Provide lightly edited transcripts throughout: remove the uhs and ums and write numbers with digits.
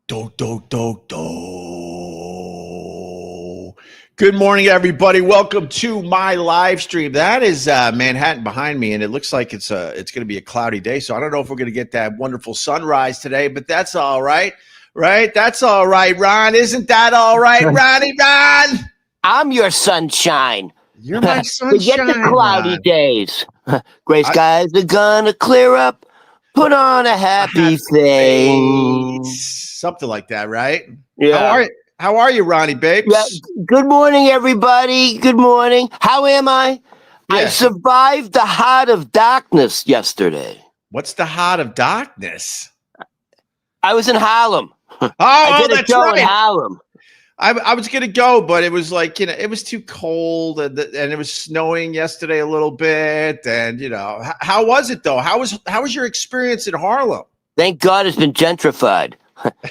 Do. Good morning, everybody. Welcome to my live stream. That is Manhattan behind me, and it looks like it's going to be a cloudy day. So I don't know if we're going to get that wonderful sunrise today, but that's all right, right? That's all right, Ron. Isn't that all right, Ronnie? Ron, I'm your sunshine. You're my sunshine. Forget the cloudy Ron. days. Gray skies are gonna clear up. Put on a happy face. Something like that, right? Yeah. How are you, Ronnie, babes? Yeah. Good morning, everybody. Good morning. How am I? Yeah. I survived the heart of darkness yesterday. What's the heart of darkness? I was in Harlem. I did a that's show right. in Harlem. I was gonna go, but it was like, it was too cold, and it was snowing yesterday a little bit. And how was it though? How was your experience in Harlem? Thank God it's been gentrified.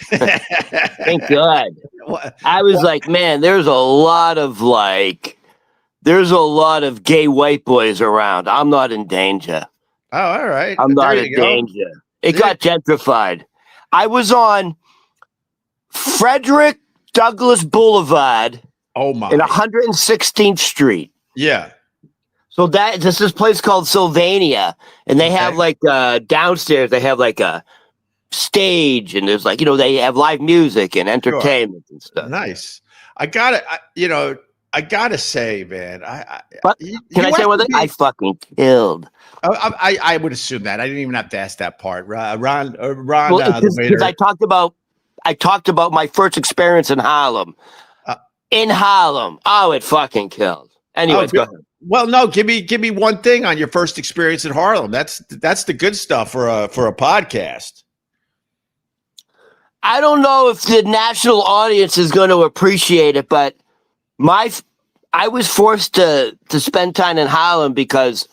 Thank God. I was like, man, there's a lot of gay white boys around. I'm not in danger. Oh, all right. I'm not in danger. It got gentrified. I was on Frederick Douglass Boulevard. Oh my! In 116th Street. Yeah. So this place called Sylvania, and they have downstairs. They have like a stage, and there's they have live music and entertainment and stuff. Nice. I gotta say, man. Can I say one thing? I fucking killed. I would assume that. I didn't even have to ask that part. Ron, because I talked about my first experience in Harlem. Oh, it fucking killed. Anyways, go ahead. Well, no, give me one thing on your first experience in Harlem. That's the good stuff for a podcast. I don't know if the national audience is going to appreciate it, but I was forced to spend time in Harlem because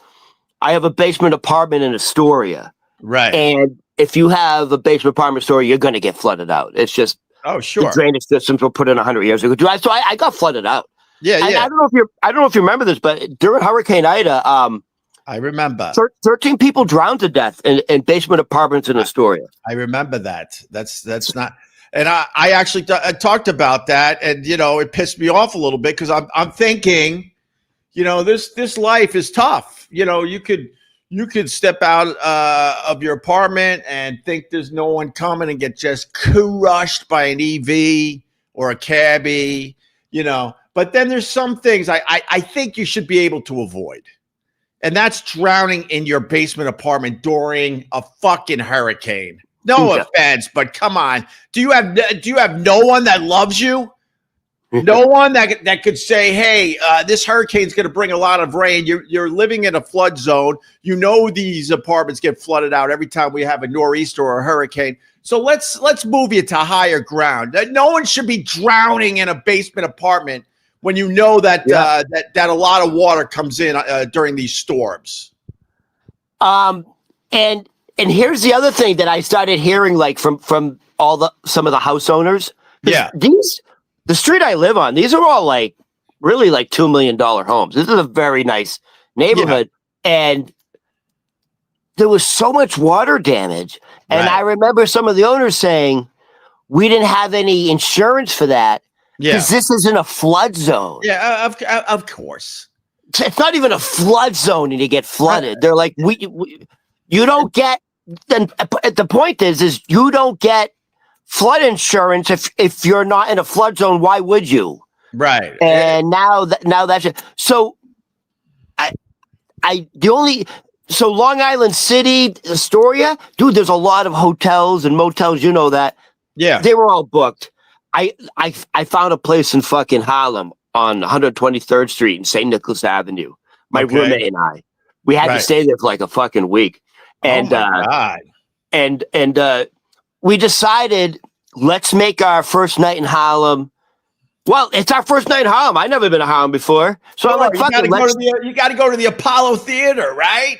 I have a basement apartment in Astoria. Right. And if you have a basement apartment in Astoria, you're going to get flooded out. It's just the drainage systems were put in 100 years ago. So I got flooded out. Yeah, and yeah. I don't know if you remember this, but during Hurricane Ida, I remember 13 people drowned to death in basement apartments in Astoria. I remember that. That's not. And I actually talked about that, and it pissed me off a little bit because I'm thinking, this life is tough. You could step out of your apartment and think there's no one coming and get just crushed by an EV or a cabbie, But then there's some things I think you should be able to avoid. And that's drowning in your basement apartment during a fucking hurricane. No offense, but come on. Do you have no one that loves you? No one that could say, hey, this hurricane's going to bring a lot of rain. You're living in a flood zone. These apartments get flooded out every time we have a nor'easter or a hurricane. So let's move you to higher ground. No one should be drowning in a basement apartment when that a lot of water comes in during these storms. And here's the other thing that I started hearing, from some of the house owners. Yeah. The street I live on, these are all really $2 million homes. This is a very nice neighborhood. Yeah. And there was so much water damage. And I remember some of the owners saying, we didn't have any insurance for that. Because this isn't a flood zone. Yeah, of course. It's not even a flood zone and you get flooded. They're like, you don't get, then the point is you don't get flood insurance if you're not in a flood zone. Why would you? Right. And now that's it. So so Long Island City, Astoria, dude, there's a lot of hotels and motels, that. Yeah. They were all booked. I found a place in fucking Harlem on 123rd Street and St. Nicholas Avenue. My roommate and we had to stay there for a fucking week. And God. And we decided, let's make our first night in Harlem. Well, it's our first night in Harlem. I've never been to Harlem before. So I'm like, fuck it. You got to go to the Apollo Theater, right?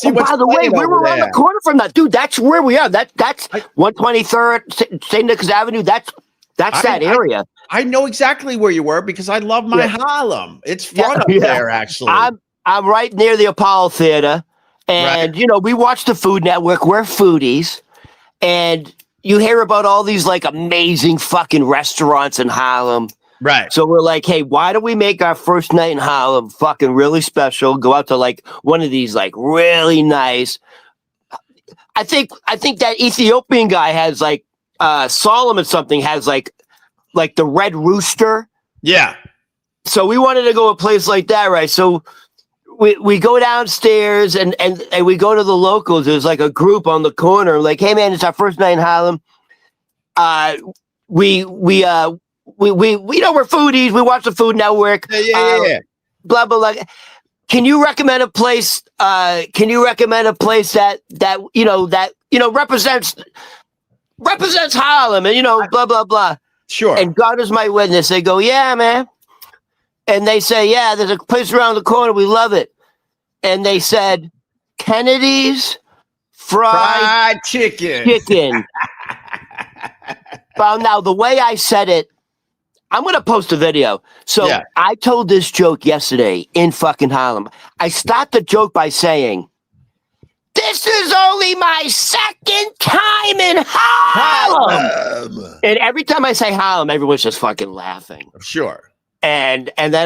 By the way, we were around the corner from that. Dude, that's where we are. That's 123rd, St. Nicholas Avenue. That's that area. I know exactly where you were because I love my Harlem. It's fun up there, actually. I'm right near the Apollo Theater. And, we watch the Food Network. We're foodies. And, you hear about all these like amazing fucking restaurants in Harlem. Right. So we're like, hey, why don't we make our first night in Harlem fucking really special? Go out to like one of these like really nice. I think that Ethiopian guy has like Solomon something has like the Red Rooster. Yeah. So we wanted to go a place like that, right? So we go downstairs and we go to the locals. There's like a group on the corner, like, hey man, it's our first night in Harlem. We know we're foodies. We watch the Food Network. Yeah. Blah blah blah. Can you recommend a place? Can you recommend a place that represents Harlem and blah blah blah. Sure. And God is my witness. They go, yeah, man. And they say, yeah, there's a place around the corner. We love it. And they said, Kennedy's Fried Chicken. Well, now the way I said it, I'm going to post a video. So I told this joke yesterday in fucking Harlem. I start the joke by saying, this is only my second time in Harlem. And every time I say Harlem, everyone's just fucking laughing. Sure. And then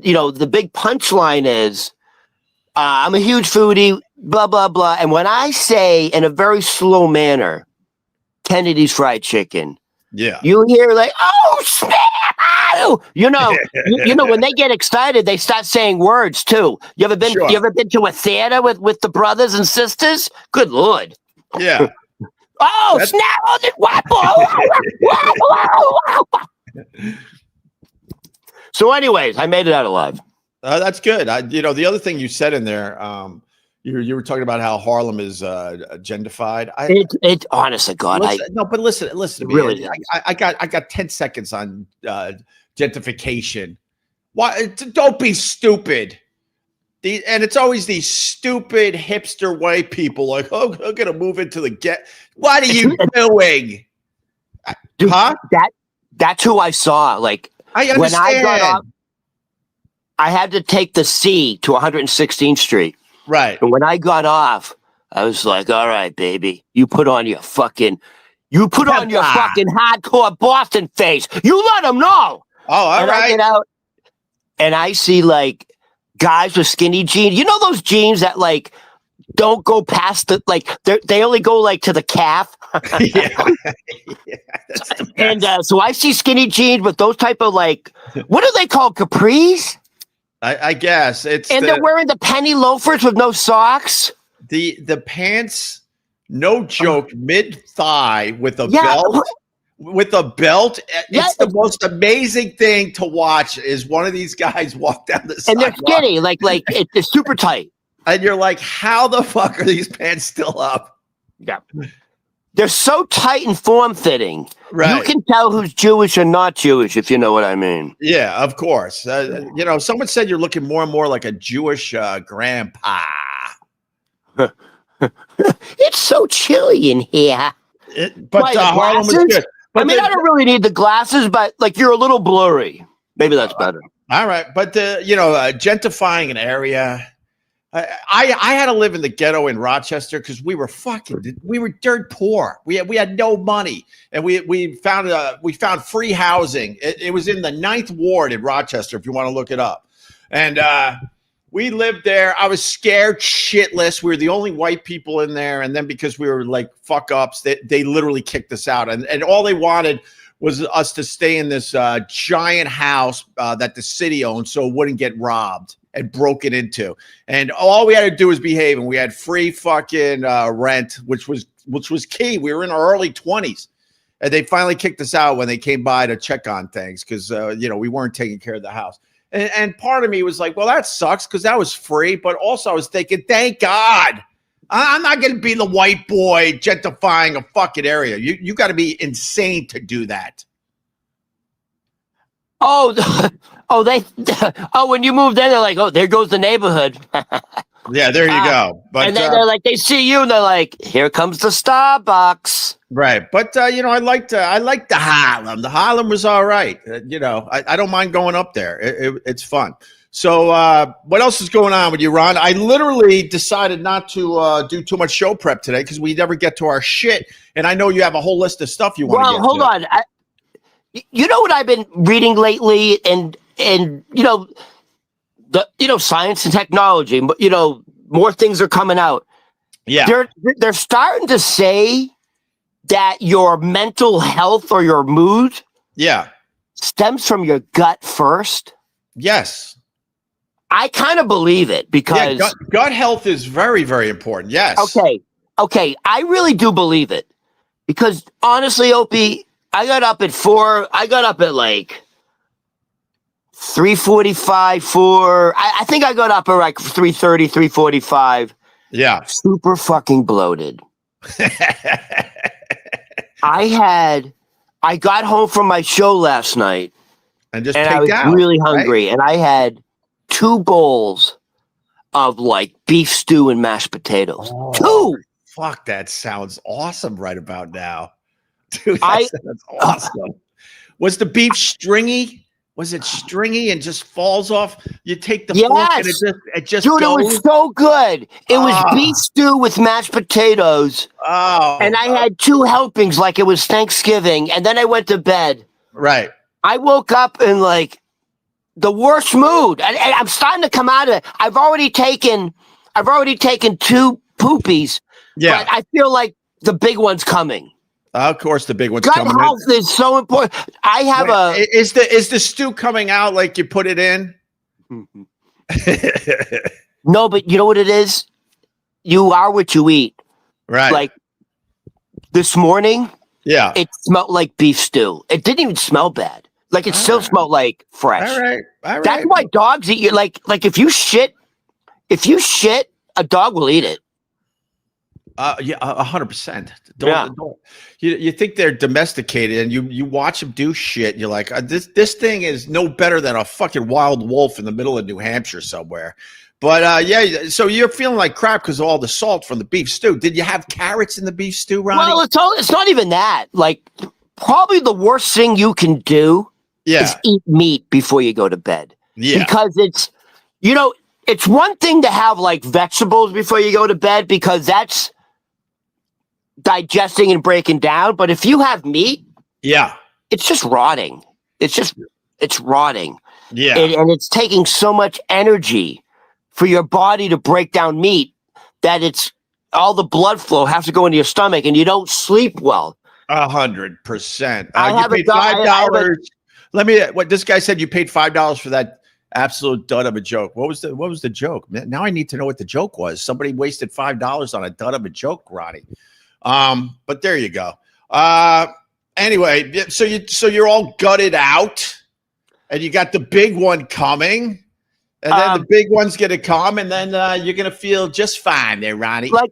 the big punchline is, I'm a huge foodie, blah, blah, blah. And when I say in a very slow manner, Kennedy's Fried Chicken, you hear like, oh, snap! Oh! You know, when they get excited, they start saying words too. You ever been to a theater with the brothers and sisters? Good Lord. Yeah. Oh, snap! So anyways, I made it out alive. That's good. The other thing you said in there, you were talking about how Harlem is gentrified. It honest to God. Listen to me. Really, I got 10 seconds on gentrification. Why? Don't be stupid. And it's always these stupid hipster white people like, oh, I'm gonna move into the get. What are you doing? Dude, huh? That's who I saw. Like, I understand. When I got off, I had to take the C to 116th Street. Right. And when I got off, I was like, all right, baby, you put on your fucking hardcore Boston face. You let them know. Oh, all right. I get out and I see like guys with skinny jeans. You know those jeans that like don't go past the they only go like to the calf. And so I see skinny jeans with those type of like, what are they called? Capris? I guess it's. And they're wearing the penny loafers with no socks. The pants, no joke, mid thigh with a belt. With a belt, it's the most amazing thing to watch. Is one of these guys walk down the sidewalk. And they're skinny, like it's super tight. And you're like, how the fuck are these pants still up? Yeah. They're so tight and form-fitting. Right. You can tell who's Jewish or not Jewish, if you know what I mean. Yeah, of course. Someone said you're looking more and more like a Jewish grandpa. It's so chilly in here. But Harlem is good. But I don't really need the glasses, but like you're a little blurry. Maybe that's better. All right. But, gentrifying an area. I had to live in the ghetto in Rochester because we were dirt poor. We had no money, and we found free housing. It was in the 9th Ward in Rochester, if you want to look it up. And we lived there. I was scared shitless. We were the only white people in there, and then because we were like fuck ups, they literally kicked us out. And all they wanted was us to stay in this giant house that the city owned, so it wouldn't get robbed and broken into. And all we had to do was behave, and we had free fucking rent, which was key. We were in our early 20s, and they finally kicked us out when they came by to check on things because we weren't taking care of the house. And part of me was like, well, that sucks because that was free. But also I was thinking, thank God. I'm not going to be the white boy gentrifying a fucking area. You got to be insane to do that. When you moved in, they're like, oh, there goes the neighborhood. Yeah, there you go. But and then they're like, they see you and they're like, here comes the Starbucks. Right. But I liked the Harlem. The Harlem was all right. I don't mind going up there. It's fun. So what else is going on with you, Ron? I literally decided not to do too much show prep today because we never get to our shit. And I know you have a whole list of stuff you want to get to. Well, hold on. You know what I've been reading lately, and science and technology. More things are coming out. Yeah, they're starting to say that your mental health or your mood, stems from your gut first. Yes. I kind of believe it because gut health is very, very important. Yes. Okay. I really do believe it because honestly, Opie, I got up at 4. I got up at like 3:45, 4. I think I got up at like 3:30, 3:45. Yeah. Super fucking bloated. I got home from my show last night and I was really hungry, right? And I had 2 bowls of like beef stew and mashed potatoes. 2. Fuck, that sounds awesome right about now. Dude, that's awesome. Was the beef stringy? Was it stringy and just falls off? You take the fork and it just dude, goes? It was so good. It was beef stew with mashed potatoes. Oh. And I had 2 helpings like it was Thanksgiving. And then I went to bed. Right. I woke up in like the worst mood. And I'm starting to come out of it. I've already taken 2 poopies. Yeah. But I feel like the big one's coming. Of course, the big one's gut coming. Gut health is so important. I have Is the stew coming out like you put it in? No, but you know what it is? You are what you eat. Right. Like this morning, it smelled like beef stew. It didn't even smell bad. Like it still smelled like fresh. All right. That's why dogs eat you. Like if you shit, a dog will eat it. 100%. You think they're domesticated, and you watch them do shit. You're like, this thing is no better than a fucking wild wolf in the middle of New Hampshire somewhere. But so you're feeling like crap because of all the salt from the beef stew. Did you have carrots in the beef stew, Ronnie? Well, it's not even that. Like probably the worst thing you can do is eat meat before you go to bed. Yeah, because it's one thing to have like vegetables before you go to bed because that's digesting and breaking down, but if you have meat, it's just rotting. It's rotting. Yeah, and it's taking so much energy for your body to break down meat that it's all the blood flow has to go into your stomach, and you don't sleep well. 100%. You paid $5. What this guy said, you paid $5 for that absolute dud of a joke. What was the joke? Now I need to know what the joke was. Somebody wasted $5 on a dud of a joke, Ronnie. But there you go. Anyway, so you're all gutted out, and you got the big one coming, and then the big one's gonna come, and then you're gonna feel just fine there, Ronnie. Like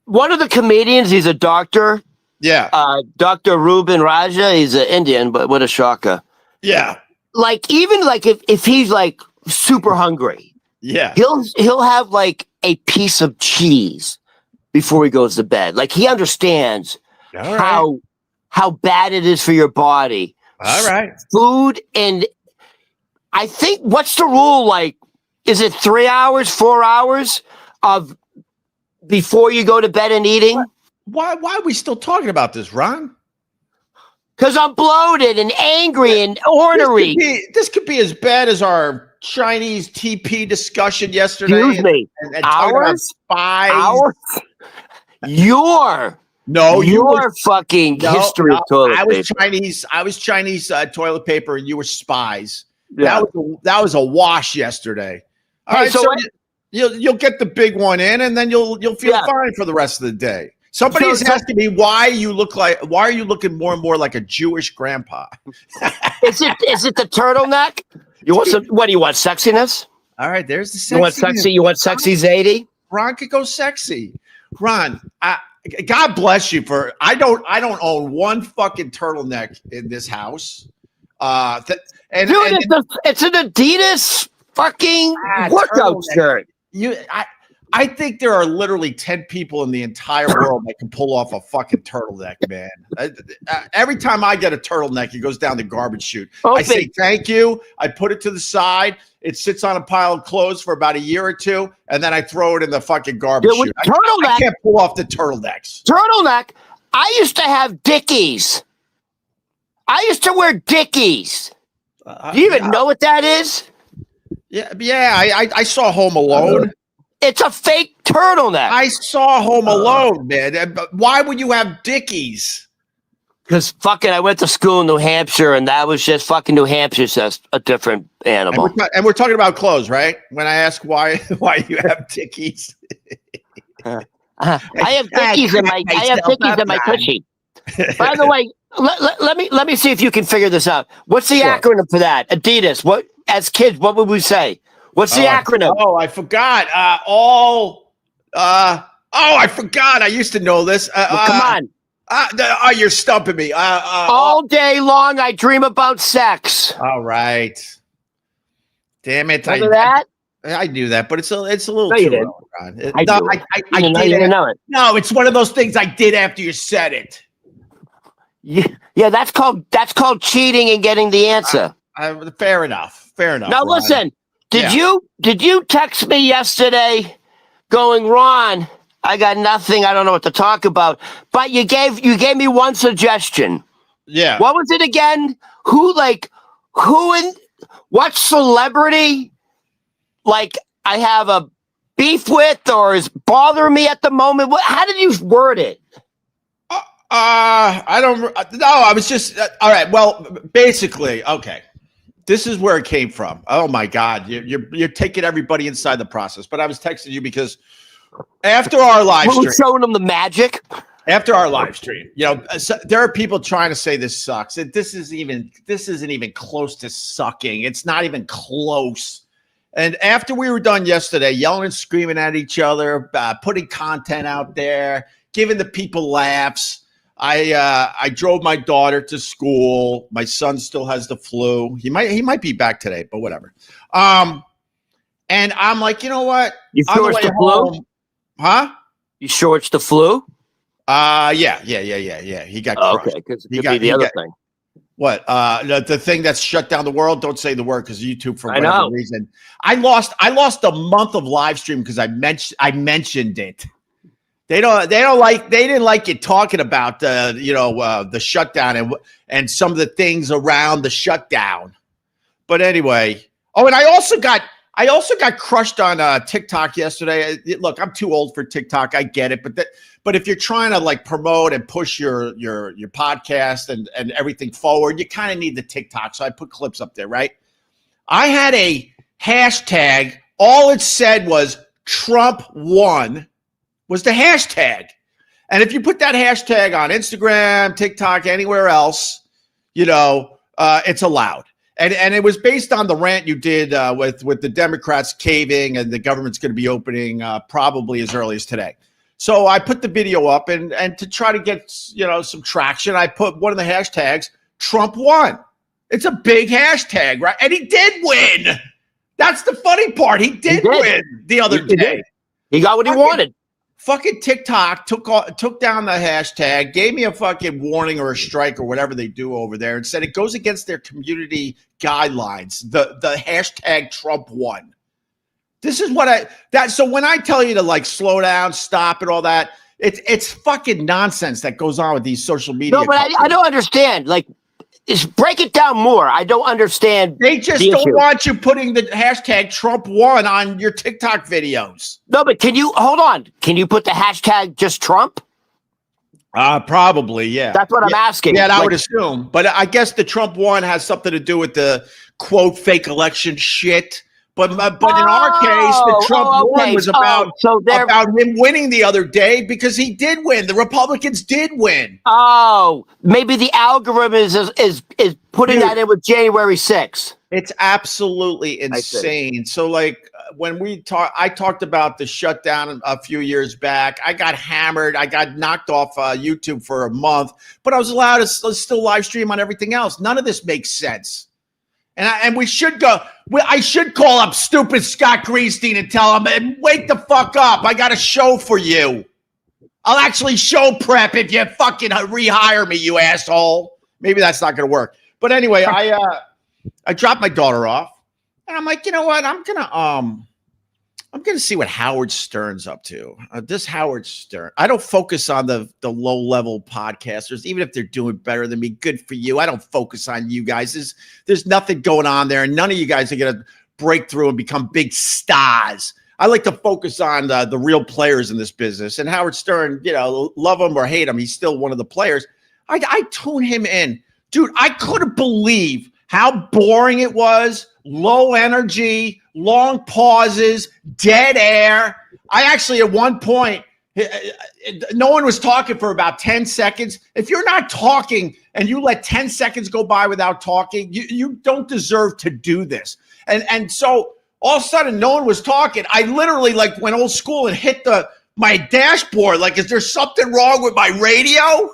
one of the comedians, he's a doctor. Yeah. Dr. Ruben Raja, he's an Indian, but what a shocker. Yeah. Like even like if he's like super hungry, he'll have like a piece of cheese before he goes to bed. Like he understands how bad it is for your body. All right. Food, and I think what's the rule? Like, is it 3 hours, 4 hours of before you go to bed and eating? Why are we still talking about this, Ron? Because I'm bloated and angry and ornery. This could be as bad as our Chinese TP discussion yesterday. Excuse me. And hours? Hours? Your fucking history of toilet paper. I was Chinese toilet paper, and you were spies. Yeah. That was a wash yesterday. All right, so you'll get the big one in, and then you'll feel fine for the rest of the day. Somebody is asking me why are you looking more and more like a Jewish grandpa? Is it the turtleneck? You want some? What do you want? Sexiness? All right, there's the sexy. You want sexy? You want sexy Zadie? Ron could go sexy. Ron, God bless you for. I don't own one fucking turtleneck in this house. It's an Adidas fucking workout shirt. I think there are literally 10 people in the entire world that can pull off a fucking turtleneck, man. Every time I get a turtleneck, it goes down the garbage chute. I say thank you. I put it to the side. It sits on a pile of clothes for about a year or two, and then I throw it in the fucking garbage chute. I can't pull off the turtlenecks. Turtleneck. I used to have Dickies. I used to wear Dickies. Do you even know what that is? Yeah. I saw Home Alone. It's a fake turtleneck. I saw Home Alone, man. Why would you have Dickies? Because fucking, I went to school in New Hampshire, and that was just fucking New Hampshire's just a different animal. And we're talking about clothes, right? When I ask why you have Dickies, I have Dickies in my cushy. By the way, let me see if you can figure this out. What's the acronym for that? Adidas. What, as kids, what would we say? What's the acronym? I forgot. I forgot. I used to know this. Come on. You're stumping me. All day long, I dream about sex. All right. Damn it. Remember that? I knew that, but it's a little no, too you didn't. early. I didn't know it. No, it's one of those things I did after you said it. Yeah, that's called cheating and getting the answer. Fair enough. Now listen, did you text me yesterday going, Ron, I got nothing, I don't know what to talk about. But you gave me one suggestion. Yeah. What was it again? Who and what celebrity like I have a beef with or is bothering me at the moment? How did you word it? I don't know. I was just all right. Well, basically, okay. This is where it came from. Oh my God, you're taking everybody inside the process. But I was texting you because after our live stream, showing them the magic. After our live stream, there are people trying to say this sucks. This isn't even close to sucking. It's not even close. And after we were done yesterday, yelling and screaming at each other, putting content out there, giving the people laughs. I drove my daughter to school. My son still has the flu. He might be back today, but whatever. And I'm like, you know what? You sure it's the flu? Huh? You sure it's the flu? Yeah. He got crushed. Okay, because it could be the other thing. What? The thing that's shut down the world? Don't say the word because YouTube for whatever reason. I lost a month of live stream because I mentioned it. They didn't like you talking about the shutdown and some of the things around the shutdown. But anyway, and I also got crushed on TikTok yesterday. Look, I'm too old for TikTok. I get it, but if you're trying to like promote and push your podcast and everything forward, you kind of need the TikTok. So I put clips up there, right? I had a hashtag. All it said was Trump won. Was the hashtag. And if you put that hashtag on Instagram, TikTok, anywhere else, it's allowed. And it was based on the rant you did with the Democrats caving and the government's going to be opening probably as early as today. So I put the video up and to try to get some traction, I put one of the hashtags, Trump won. It's a big hashtag, right? And he did win. That's the funny part. He did win the other day. He got what he wanted. Fucking TikTok took down the hashtag, gave me a fucking warning or a strike or whatever they do over there, and said it goes against their community guidelines. The hashtag Trump won. This is what so when I tell you to like slow down, stop, and all that, it's fucking nonsense that goes on with these social media. No, but I don't understand. Like, break it down more. I don't understand. They just don't want you putting the hashtag Trump won on your TikTok videos. No, but hold on. Can you put the hashtag just Trump? Probably, yeah. That's what I'm asking. Yeah, I would assume. But I guess the Trump won has something to do with the quote fake election shit. But in our case, the Trump won was about him winning the other day because he did win. The Republicans did win. Oh, maybe the algorithm is putting that in with January 6th. It's absolutely insane. So like when I talked about the shutdown a few years back. I got hammered. I got knocked off YouTube for a month, but I was allowed to still live stream on everything else. None of this makes sense. And we should go. I should call up stupid Scott Greenstein and tell him, "And wake the fuck up. I got a show for you. I'll actually show prep if you fucking rehire me, you asshole." Maybe that's not going to work. But anyway, I dropped my daughter off, and I'm like, you know what? I'm gonna see what Howard Stern's up to. This Howard Stern. I don't focus on the low level podcasters, even if they're doing better than me. Good for you. I don't focus on you guys. There's nothing going on there, and none of you guys are gonna break through and become big stars. I like to focus on the real players in this business. And Howard Stern, love him or hate him, he's still one of the players. I tune him in, dude. I couldn't believe how boring it was. Low energy, long pauses, dead air. I actually, at one point, no one was talking for about 10 seconds. If you're not talking and you let 10 seconds go by without talking, you don't deserve to do this. And so all of a sudden, no one was talking. I literally went old school and hit my dashboard. Is there something wrong with my radio?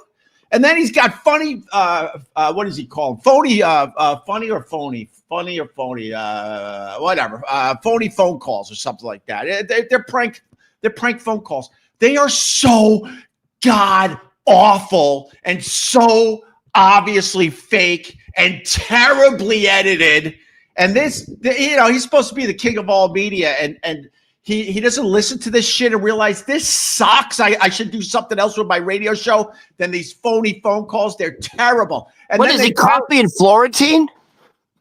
And then he's got funny, what does he call them? Phony, funny or phony? Funny or phony, whatever. Phony phone calls or something like that. They're prank phone calls. They are so god awful and so obviously fake and terribly edited. And this, he's supposed to be the king of all media, and he doesn't listen to this shit and realize this sucks. I should do something else with my radio show than these phony phone calls. They're terrible. And what is he copying Florentine?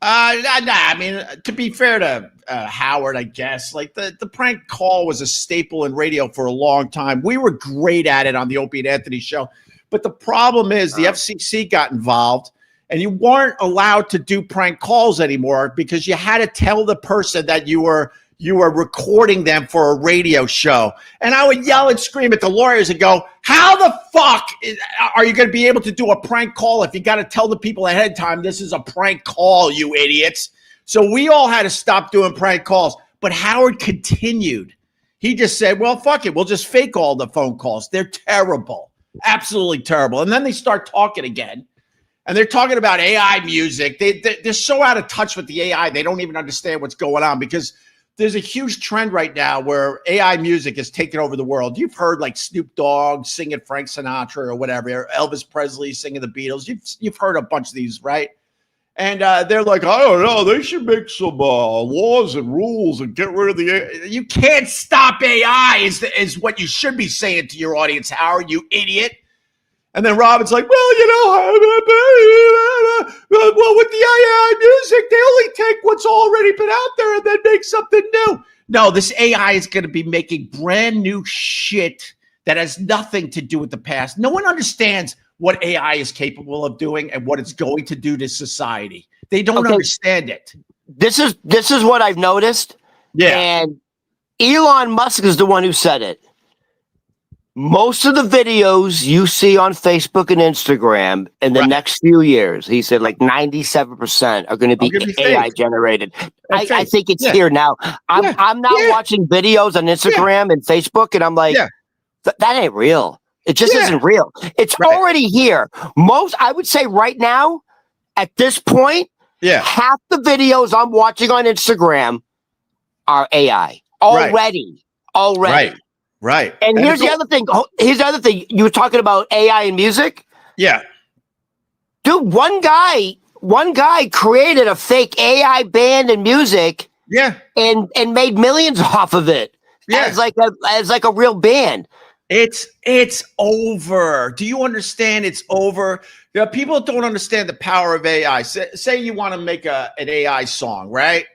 I mean, to be fair to Howard, I guess, the prank call was a staple in radio for a long time. We were great at it on the Opie and Anthony show. But the problem is the FCC got involved, and you weren't allowed to do prank calls anymore because you had to tell the person that you were recording them for a radio show. And I would yell and scream at the lawyers and go, how the fuck are you going to be able to do a prank call if you got to tell the people ahead of time this is a prank call, you idiots? So we all had to stop doing prank calls. But Howard continued. He just said, well, fuck it. We'll just fake all the phone calls. They're terrible. Absolutely terrible. And then they start talking again. And they're talking about AI music. They're so out of touch with the AI, they don't even understand what's going on because there's a huge trend right now where AI music is taking over the world. You've heard Snoop Dogg singing Frank Sinatra or whatever, or Elvis Presley singing the Beatles. You've heard a bunch of these, right? And they're like, I don't know, they should make some laws and rules and get rid of the AI. You can't stop AI is what you should be saying to your audience, Howard, you idiot. And then Robin's like, well, with the AI music, they only take what's already been out there and then make something new. No, this AI is going to be making brand new shit that has nothing to do with the past. No one understands what AI is capable of doing and what it's going to do to society. They don't understand it. This is what I've noticed. Yeah. And Elon Musk is the one who said it. Most of the videos you see on Facebook and Instagram in the next few years, he said 97% are going to be AI generated. I think it's here now. I'm now watching videos on Instagram and Facebook, and I'm like, that ain't real. It just isn't real. It's already here. I would say right now, at this point, half the videos I'm watching on Instagram are AI already. Right. And here's the other thing. Here's the other thing. You were talking about AI and music. Yeah. Dude, one guy created a fake AI band and music. Yeah. And made millions off of it. Yeah. As a real band. It's over. Do you understand? It's over. People don't understand the power of AI. Say you want to make an AI song, right?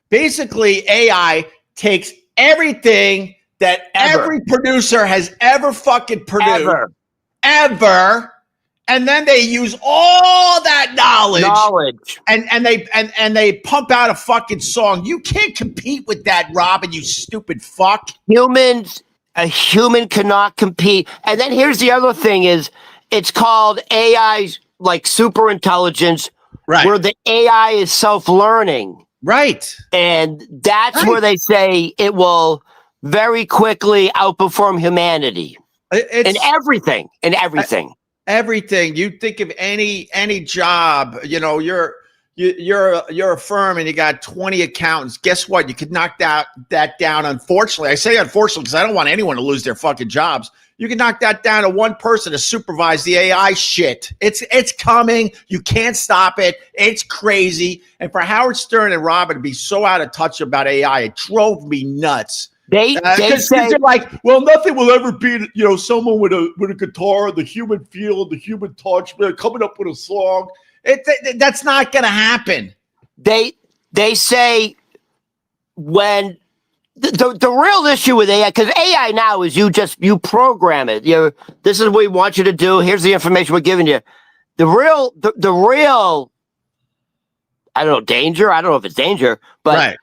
Basically, AI takes everything that every producer has ever fucking produced, ever, and then they use all that knowledge, and they pump out a fucking song. You can't compete with that, Robin. You stupid fuck. A human cannot compete. And then here's the other thing: is it's called AI's super intelligence, where the AI is self-learning, right? And that's where they say it will very quickly outperform humanity in everything. Everything. You think of any job, you're you're a firm and you got 20 accountants. Guess what? You could knock that down. Unfortunately, I say unfortunately because I don't want anyone to lose their fucking jobs. You can knock that down to one person to supervise the AI shit. It's coming. You can't stop it. It's crazy. And for Howard Stern and Robin to be so out of touch about AI, it drove me nuts. They say they're like, well, nothing will ever be, someone with a guitar, the human feel, the human touch, coming up with a song. That's not going to happen. They say when the real issue with AI, because AI now is you program it. This is what we want you to do. Here's the information we're giving you. The real, I don't know, danger. I don't know if it's danger, but right.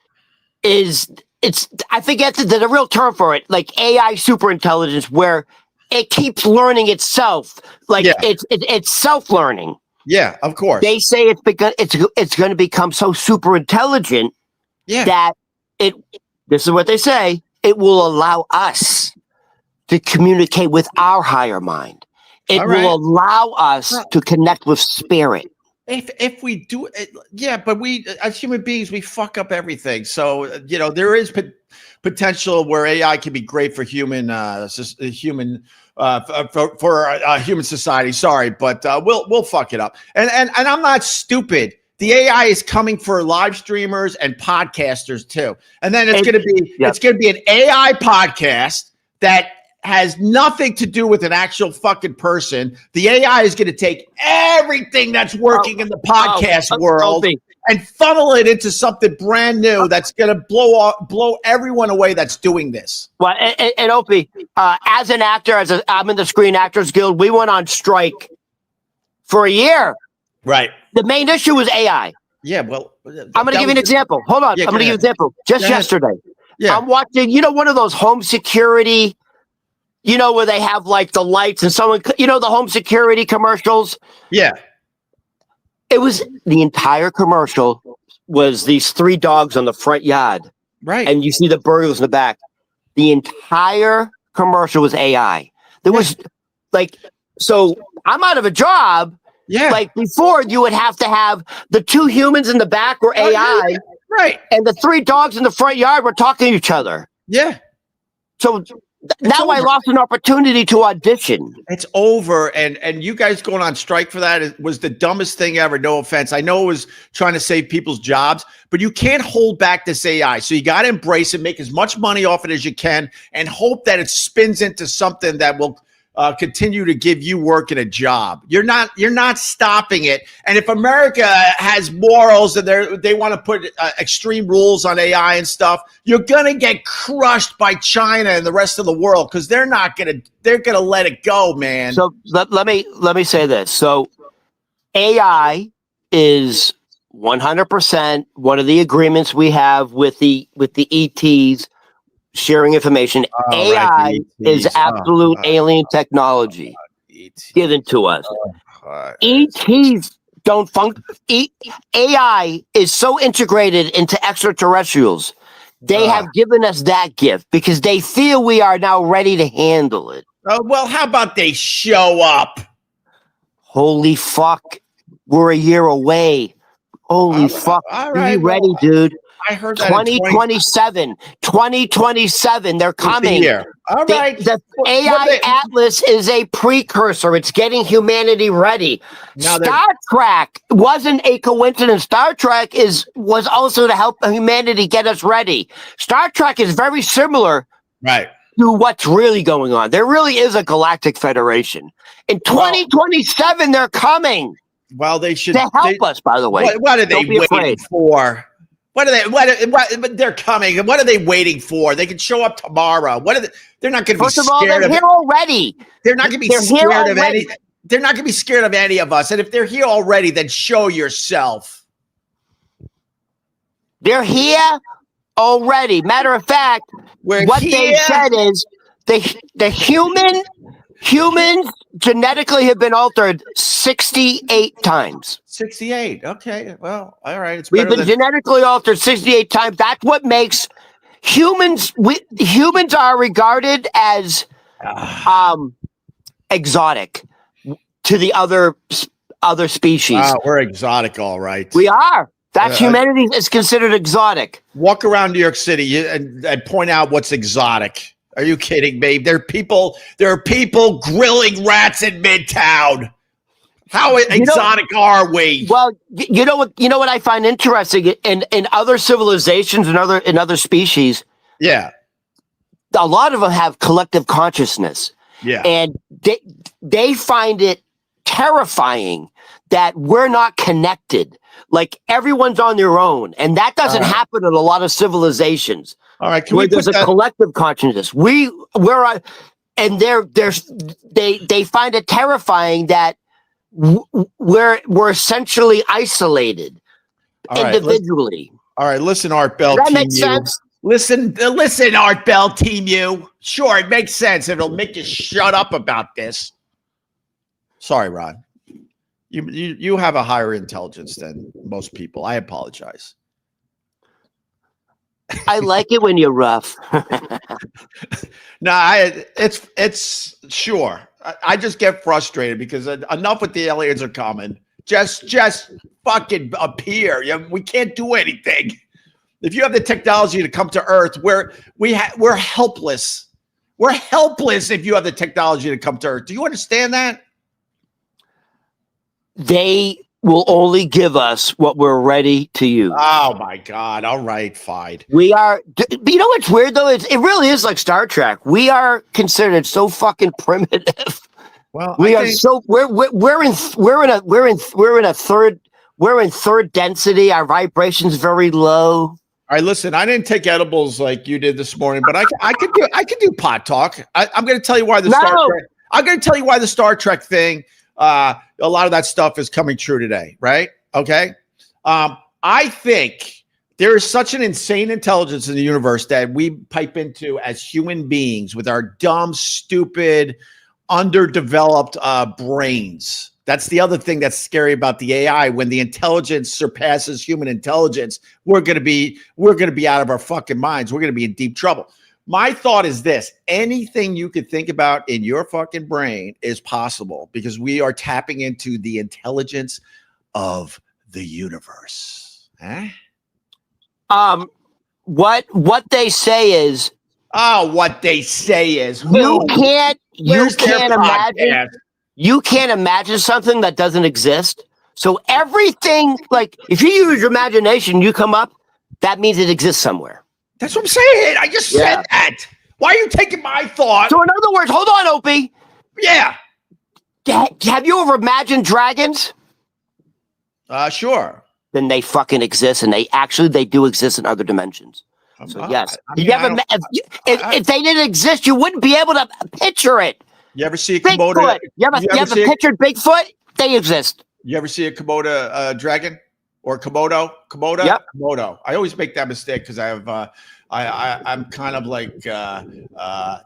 I forget the real term for it, like AI superintelligence, where it keeps learning itself. Like it's self-learning. Yeah, of course. They say it's going to become so super intelligent that this is what they say, it will allow us to communicate with our higher mind. It will allow us to connect with spirit. If we do it, but we as human beings, we fuck up everything. So, there is potential where AI can be great for human human society. Sorry, but we'll fuck it up. And I'm not stupid. The AI is coming for live streamers and podcasters too. And then it's going to be an AI podcast that has nothing to do with an actual fucking person. The AI is going to take everything that's working in the podcast world and funnel it into something brand new that's going to blow everyone away that's doing this. Well, and Opie, as an actor, I'm in the Screen Actors Guild, we went on strike for a year. Right. The main issue was AI. Yeah, well, I'm going to give you an example. Hold on. I'm going to give you an example. Just yesterday, I'm watching, one of those home security, where they have like the lights and someone, the home security commercials. Yeah. It was the entire commercial was these 3 dogs on the front yard. Right. And you see the burglars in the back. The entire commercial was AI. There was so I'm out of a job. Yeah. Like before, you would have to have the 2 humans in the back were AI. Right. And the 3 dogs in the front yard were talking to each other. Yeah. So now I lost an opportunity to audition. It's over. And you guys going on strike for that was the dumbest thing ever. No offense. I know it was trying to save people's jobs, but you can't hold back this AI. So you got to embrace it, make as much money off it as you can, and hope that it spins into something that will continue to give you work and a job. You're not stopping it. And if America has morals and they want to put extreme rules on AI and stuff, you're gonna get crushed by China and the rest of the world because they're gonna let it go, man. So let me say this. So AI is 100% one of the agreements we have with the ETs. Sharing information. AI is absolute alien technology given to us. ETs don't function. AI is so integrated into extraterrestrials. They have given us that gift because they feel we are now ready to handle it. Well, how about they show up? Holy fuck. We're a year away. Holy fuck. All right, be ready, dude. I heard that 2027, they're coming. All right. The AI Atlas is a precursor. It's getting humanity ready. Star Trek wasn't a coincidence. Star Trek was also to help humanity get us ready. Star Trek is very similar to what's really going on. There really is a galactic federation. In 2027, they're coming. Well, they should to help us, by the way. What are they waiting for? What they're coming. What are they waiting for? They can show up tomorrow. They're not going to be scared. First of all, they're here already. They're not going to be scared of any. They're not going to be scared of any of us. And if they're here already, then show yourself. They're here already. Matter of fact, they said is the humans genetically have been altered 68 times. 68. Okay. Well, all right. We've been genetically altered 68 times. That's what makes humans. Humans are regarded as exotic to the other other species. Wow, we're exotic, all right. We are. That's humanity is considered exotic. Walk around New York City and point out what's exotic. Are you kidding me? There are people grilling rats in Midtown. How exotic are we? Well, you know what I find interesting in other civilizations and other species. Yeah. A lot of them have collective consciousness. Yeah. And they find it terrifying that we're not connected. Like everyone's on their own. And that doesn't happen in a lot of civilizations. All right. There's a collective consciousness. They find it terrifying that we're essentially isolated individually. All right. Listen, Art Bell. Does that make sense? Listen, Art Bell, Team U. Sure, it makes sense. It'll make you shut up about this. Sorry, Ron. You have a higher intelligence than most people. I apologize. I like it when you're rough. No, it's sure. I just get frustrated because enough with the aliens are coming. Just fucking appear. We can't do anything. If you have the technology to come to Earth, we're helpless. We're helpless if you have the technology to come to Earth. Do you understand that? They will only give us what we're ready to use. Oh my God. All right, fine. We are, you know what's weird though? It really is like Star Trek. We are considered so fucking primitive. Well, we're in third density. Our vibration's very low. All right, listen, I didn't take edibles like you did this morning, but I could do pot talk. I'm going to tell you why I'm going to tell you why the Star Trek thing, a lot of that stuff is coming true today, right? Okay. I think there is such an insane intelligence in the universe that we pipe into as human beings with our dumb, stupid, underdeveloped brains. That's the other thing that's scary about the AI. When the intelligence surpasses human intelligence, we're going to be out of our fucking minds. We're going to be in deep trouble. My thought is this: anything you could think about in your fucking brain is possible because we are tapping into the intelligence of the universe. What they say is what they say is you can't imagine. You can't imagine something that doesn't exist. So everything, like if you use your imagination, you come up, that means it exists somewhere. That's what I'm saying. I just said that. Why are you taking my thought? So in other words, hold on, Opie. Yeah. Have you ever imagined dragons? Sure. Then they fucking exist, and they do exist in other dimensions. So yes, if they didn't exist, you wouldn't be able to picture it. You ever see a Komodo? You ever pictured Bigfoot? They exist. You ever see a Komodo dragon or Komodo? Yep. Komodo. I always make that mistake because I have I'm kind of like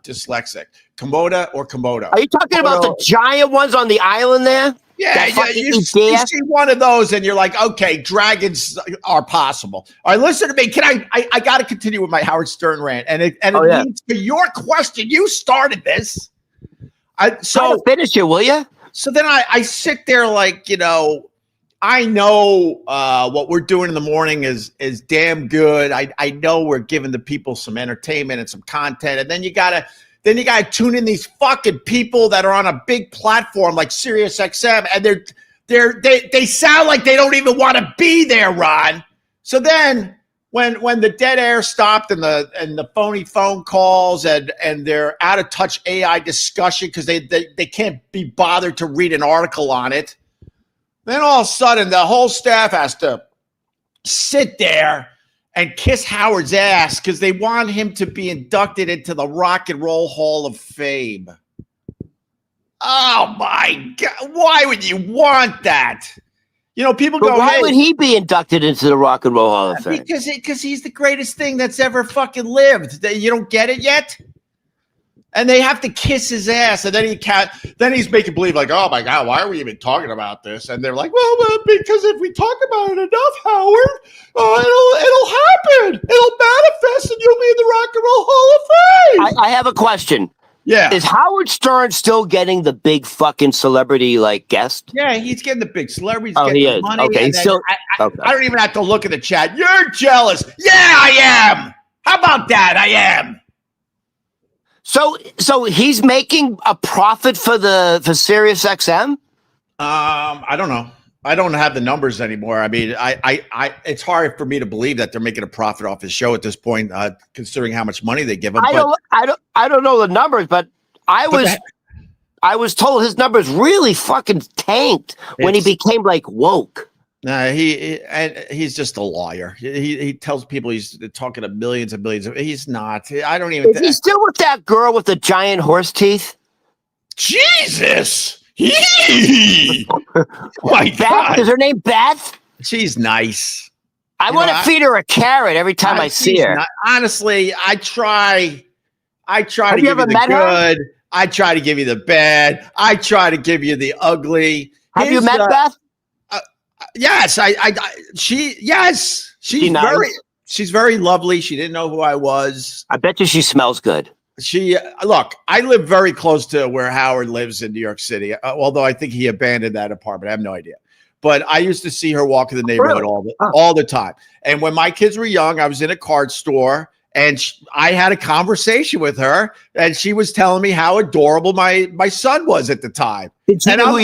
dyslexic. Komodo or Komodo. Are you talking about the giant ones on the island there? Yeah, you see one of those and you're like, okay, dragons are possible. All right, listen to me. I got to continue with my Howard Stern rant, and it leads to your question. You started this. So finish it, will you? So then I sit there like, I know what we're doing in the morning is damn good. I know we're giving the people some entertainment and some content, and then you gotta tune in these fucking people that are on a big platform like Sirius XM, and they sound like they don't even want to be there, Ron. So then when the dead air stopped and the phony phone calls and their out of touch AI discussion because they can't be bothered to read an article on it, then all of a sudden the whole staff has to sit there and kiss Howard's ass because they want him to be inducted into the Rock and Roll Hall of Fame. Oh my God! Why would you want that? People go, why would he be inducted into the Rock and Roll Hall of Fame? Because he's the greatest thing that's ever fucking lived. You don't get it yet? And they have to kiss his ass, and then he's making believe like, oh my God, why are we even talking about this? And they're like, well, because if we talk about it enough, Howard, it'll happen. It'll manifest, and you'll be in the Rock and Roll Hall of Fame. I have a question. Yeah. Is Howard Stern still getting the big fucking celebrity like guest? Yeah, he's getting the big celebrities, Oh, getting he the is. money. Okay, And he's still. I don't even have to look at the chat. You're jealous. Yeah, I am. How about that? I am. So he's making a profit for Sirius XM? I don't know. I don't have the numbers anymore. I mean, I it's hard for me to believe that they're making a profit off his show at this point, considering how much money they give him. I don't know the numbers, but I was told his numbers really fucking tanked when he became like woke. Nah, he's just a liar. He tells people he's talking to millions and millions. He's not. I don't even. Is he still with that girl with the giant horse teeth? Jesus. My Beth? God. Is her name Beth? She's nice. I want to feed her a carrot every time I see her. Honestly, I try to give you the good. I try to give you the bad. I try to give you the ugly. Have you met Beth? Yes, she's nice? She's very lovely. She didn't know who I was. I bet you she smells good. Look, I live very close to where Howard lives in New York City, although I think he abandoned that apartment. I have no idea. But I used to see her walk in the neighborhood all the time. And when my kids were young, I was in a card store and I had a conversation with her and she was telling me how adorable my son was at the time. Did she know who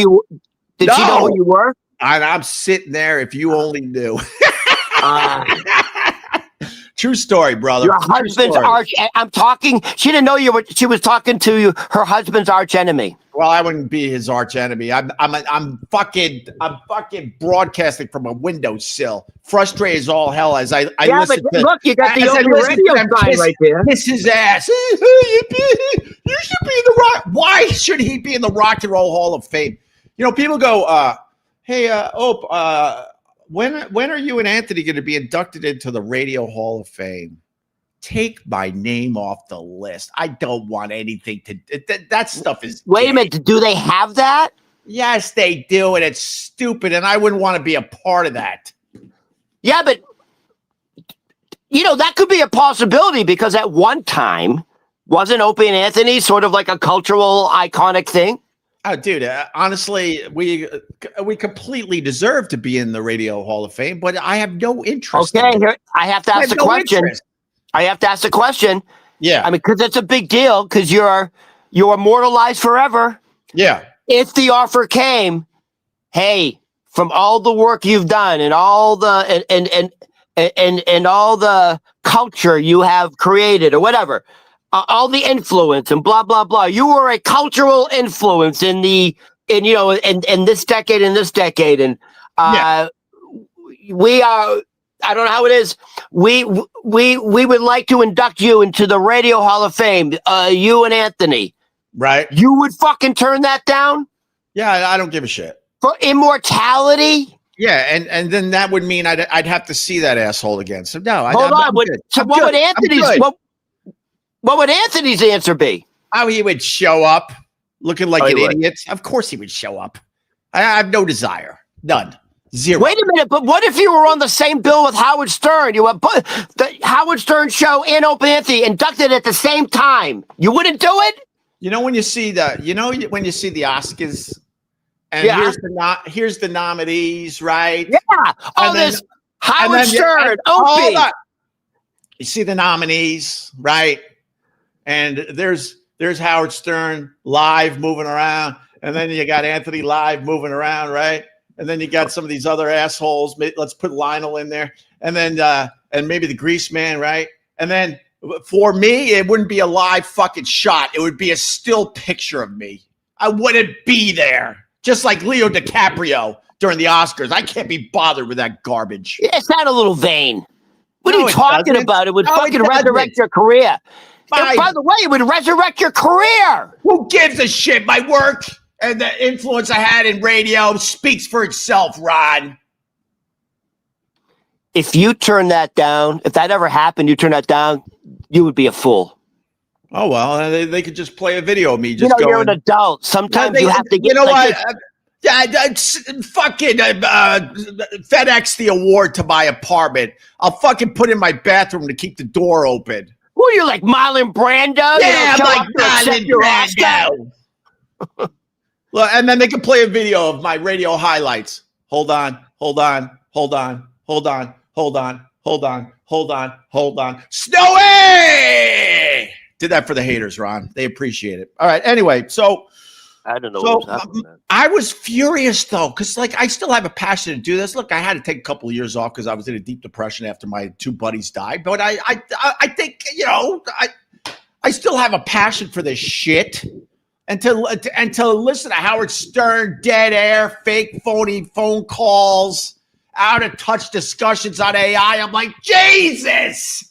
you were? And I'm sitting there. If you only knew. True story, brother. Your husband's arch. I'm talking. She didn't know you were. She was talking to her husband's arch enemy. Well, I wouldn't be his arch enemy. I'm fucking broadcasting from a windowsill, frustrated as all hell. As I listen to. Look, you got the Opie Radio sign right there. Kiss his ass. You should be in the rock. Why should he be in the Rock and Roll Hall of Fame? You know, people go, "Hey, when are you and Anthony going to be inducted into the Radio Hall of Fame?" Take my name off the list. I don't want anything to. That stuff is. Wait a minute. Do they have that? Yes, they do, and it's stupid. And I wouldn't want to be a part of that. Yeah, but that could be a possibility because at one time, wasn't Opie and Anthony sort of like a cultural iconic thing? Oh, dude, honestly, we completely deserve to be in the Radio Hall of Fame, but I have no interest. Okay, here I have to ask the question. Interest. I have to ask the question. Yeah, I mean, because it's a big deal because you're immortalized forever. Yeah. If the offer came, hey, from all the work you've done and all the and all the culture you have created or whatever. All the influence and blah blah blah. You were a cultural influence in this decade and we are. I don't know how it is. We would like to induct you into the Radio Hall of Fame. You and Anthony, right? You would fucking turn that down? Yeah, I don't give a shit for immortality. Yeah, and then that would mean I'd have to see that asshole again. So no, hold on. What would Anthony's answer be? Oh, he would show up looking like an idiot. Of course he would show up. I have no desire. None. Zero. Wait a minute, but what if you were on the same bill with Howard Stern? You were the Howard Stern show and Opie Anthony inducted at the same time. You wouldn't do it? When you see when you see the Oscars and here's the nominees, right? Yeah. This Howard Stern, Opie. You see the nominees, right? And there's Howard Stern live moving around, and then you got Anthony live moving around, right? And then you got some of these other assholes. Let's put Lionel in there, and then and maybe the Grease Man, right? And then for me, it wouldn't be a live fucking shot. It would be a still picture of me. I wouldn't be there, just like Leo DiCaprio during the Oscars. I can't be bothered with that garbage. It's not a little vain. What are you talking about? It would fucking resurrect your career. By the way, it would resurrect your career. Who gives a shit? My work and the influence I had in radio speaks for itself, Ron. If you turn that down, if that ever happened, you turn that down, you would be a fool. Oh, well, they could just play a video of me just going. You're an adult. Sometimes you have to get. You know what? Fucking FedEx the award to my apartment. I'll fucking put in my bathroom to keep the door open. Who are you, like Marlon Brando? Yeah, you know, like Marlon Brando. Look, and then they can play a video of my radio highlights. Hold on. Snowy! Did that for the haters, Ron. They appreciate it. All right. Anyway, so I don't know what was happening. I was furious though, because like I still have a passion to do this. Look, I had to take a couple of years off because I was in a deep depression after my two buddies died. But I think, you know, I still have a passion for this shit. And to listen to Howard Stern, dead air, fake phony phone calls, out of touch discussions on AI, I'm like, Jesus.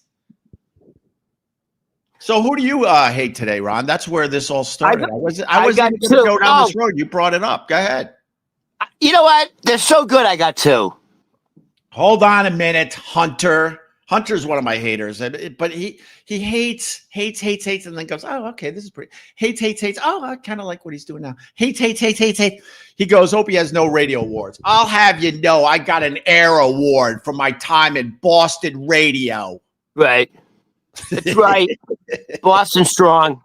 So who do you hate today, Ron? That's where this all started. I wasn't going to go down this road. You brought it up. Go ahead. You know what? They're so good. I got two. Hold on a minute, Hunter. Hunter's one of my haters, but he hates, and then goes, oh, okay, this is pretty. Hates. Oh, I kind of like what he's doing now. Hates. He goes, Opie has no radio awards. I'll have you know, I got an air award for my time in Boston radio. Right. That's right. Boston strong.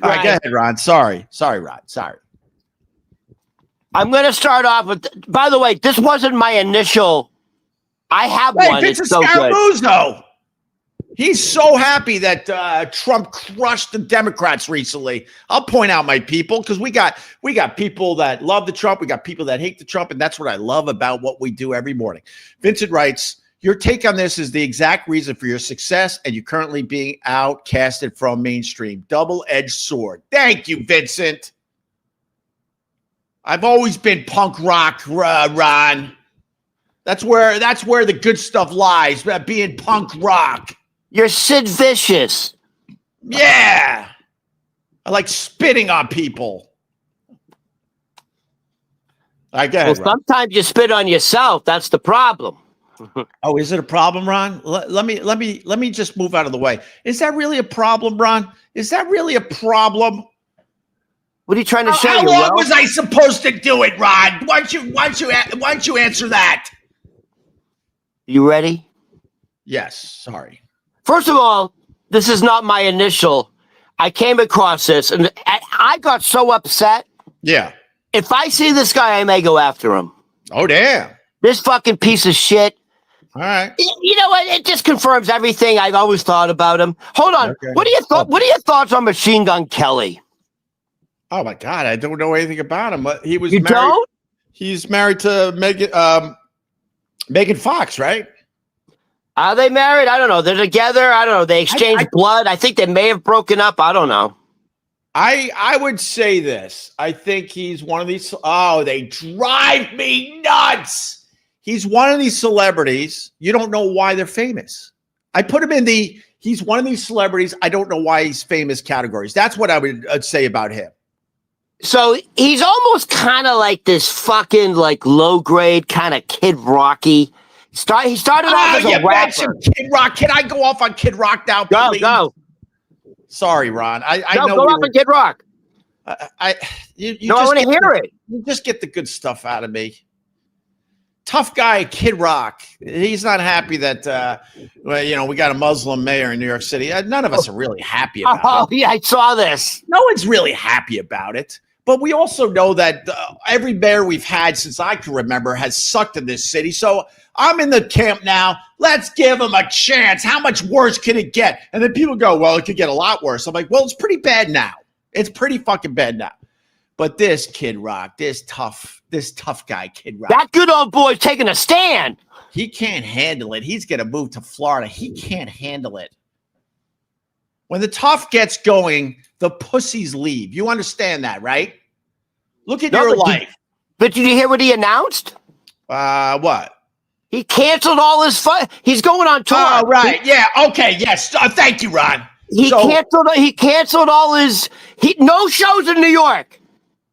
All right, go ahead, Ron. Sorry, Ron. Sorry. I'm going to start off with, by the way, this wasn't my initial. I have one. It's so Scaramuzzo. Good. He's so happy that Trump crushed the Democrats recently. I'll point out my people, because we got people that love the Trump. We got people that hate the Trump. And that's what I love about what we do every morning. Vincent writes, your take on this is the exact reason for your success and you currently being outcasted from mainstream. Double-edged sword. Thank you, Vincent. I've always been punk rock, Ron. That's where the good stuff lies, being punk rock. You're Sid Vicious. Yeah. I like spitting on people. I guess. Well, sometimes you spit on yourself. That's the problem. Oh, is it a problem, Ron? Let me just move out of the way. Is that really a problem, Ron? Is that really a problem? What are you trying to say? How long was I supposed to do it, Ron? Why don't you answer that? You ready? Yes. Sorry. First of all, this is not my initial. I came across this and I got so upset. Yeah. If I see this guy, I may go after him. Oh, damn. This fucking piece of shit. All right. You know what? It just confirms everything I've always thought about him. Hold on. Okay. What are your thoughts on Machine Gun Kelly? Oh my God, I don't know anything about him. He was married. Don't? He's married to Megan Fox, right? Are they married? I don't know. They're together. I don't know. They exchanged blood. I think they may have broken up. I don't know. I would say this. I think he's one of these. Oh, they drive me nuts. He's one of these celebrities. You don't know why they're famous. I put him in he's one of these celebrities. I don't know why he's famous categories. That's what I would say about him. So he's almost kind of like this fucking like low grade kind of Kid Rocky. He started off as a rapper. Kid Rock. Can I go off on Kid Rock now? Go. Sorry, Ron. I know. Go off on Kid Rock. I want to hear it. You just get the good stuff out of me. Tough guy, Kid Rock. He's not happy that we got a Muslim mayor in New York City. None of us are really happy about it. Oh, yeah, I saw this. No one's really happy about it. But we also know that every mayor we've had since I can remember has sucked in this city. So I'm in the camp now. Let's give him a chance. How much worse can it get? And then people go, well, it could get a lot worse. I'm like, well, it's pretty bad now. It's pretty fucking bad now. But this Kid Rock, this tough guy, Kid Rock. That good old boy's taking a stand. He can't handle it. He's going to move to Florida. He can't handle it. When the tough gets going, the pussies leave. You understand that, right? Look at your life. But did you hear what he announced? What? He canceled all his fun. He's going on tour. Oh, right. Yeah. Okay. Yes. Thank you, Ron. He canceled all his no shows in New York.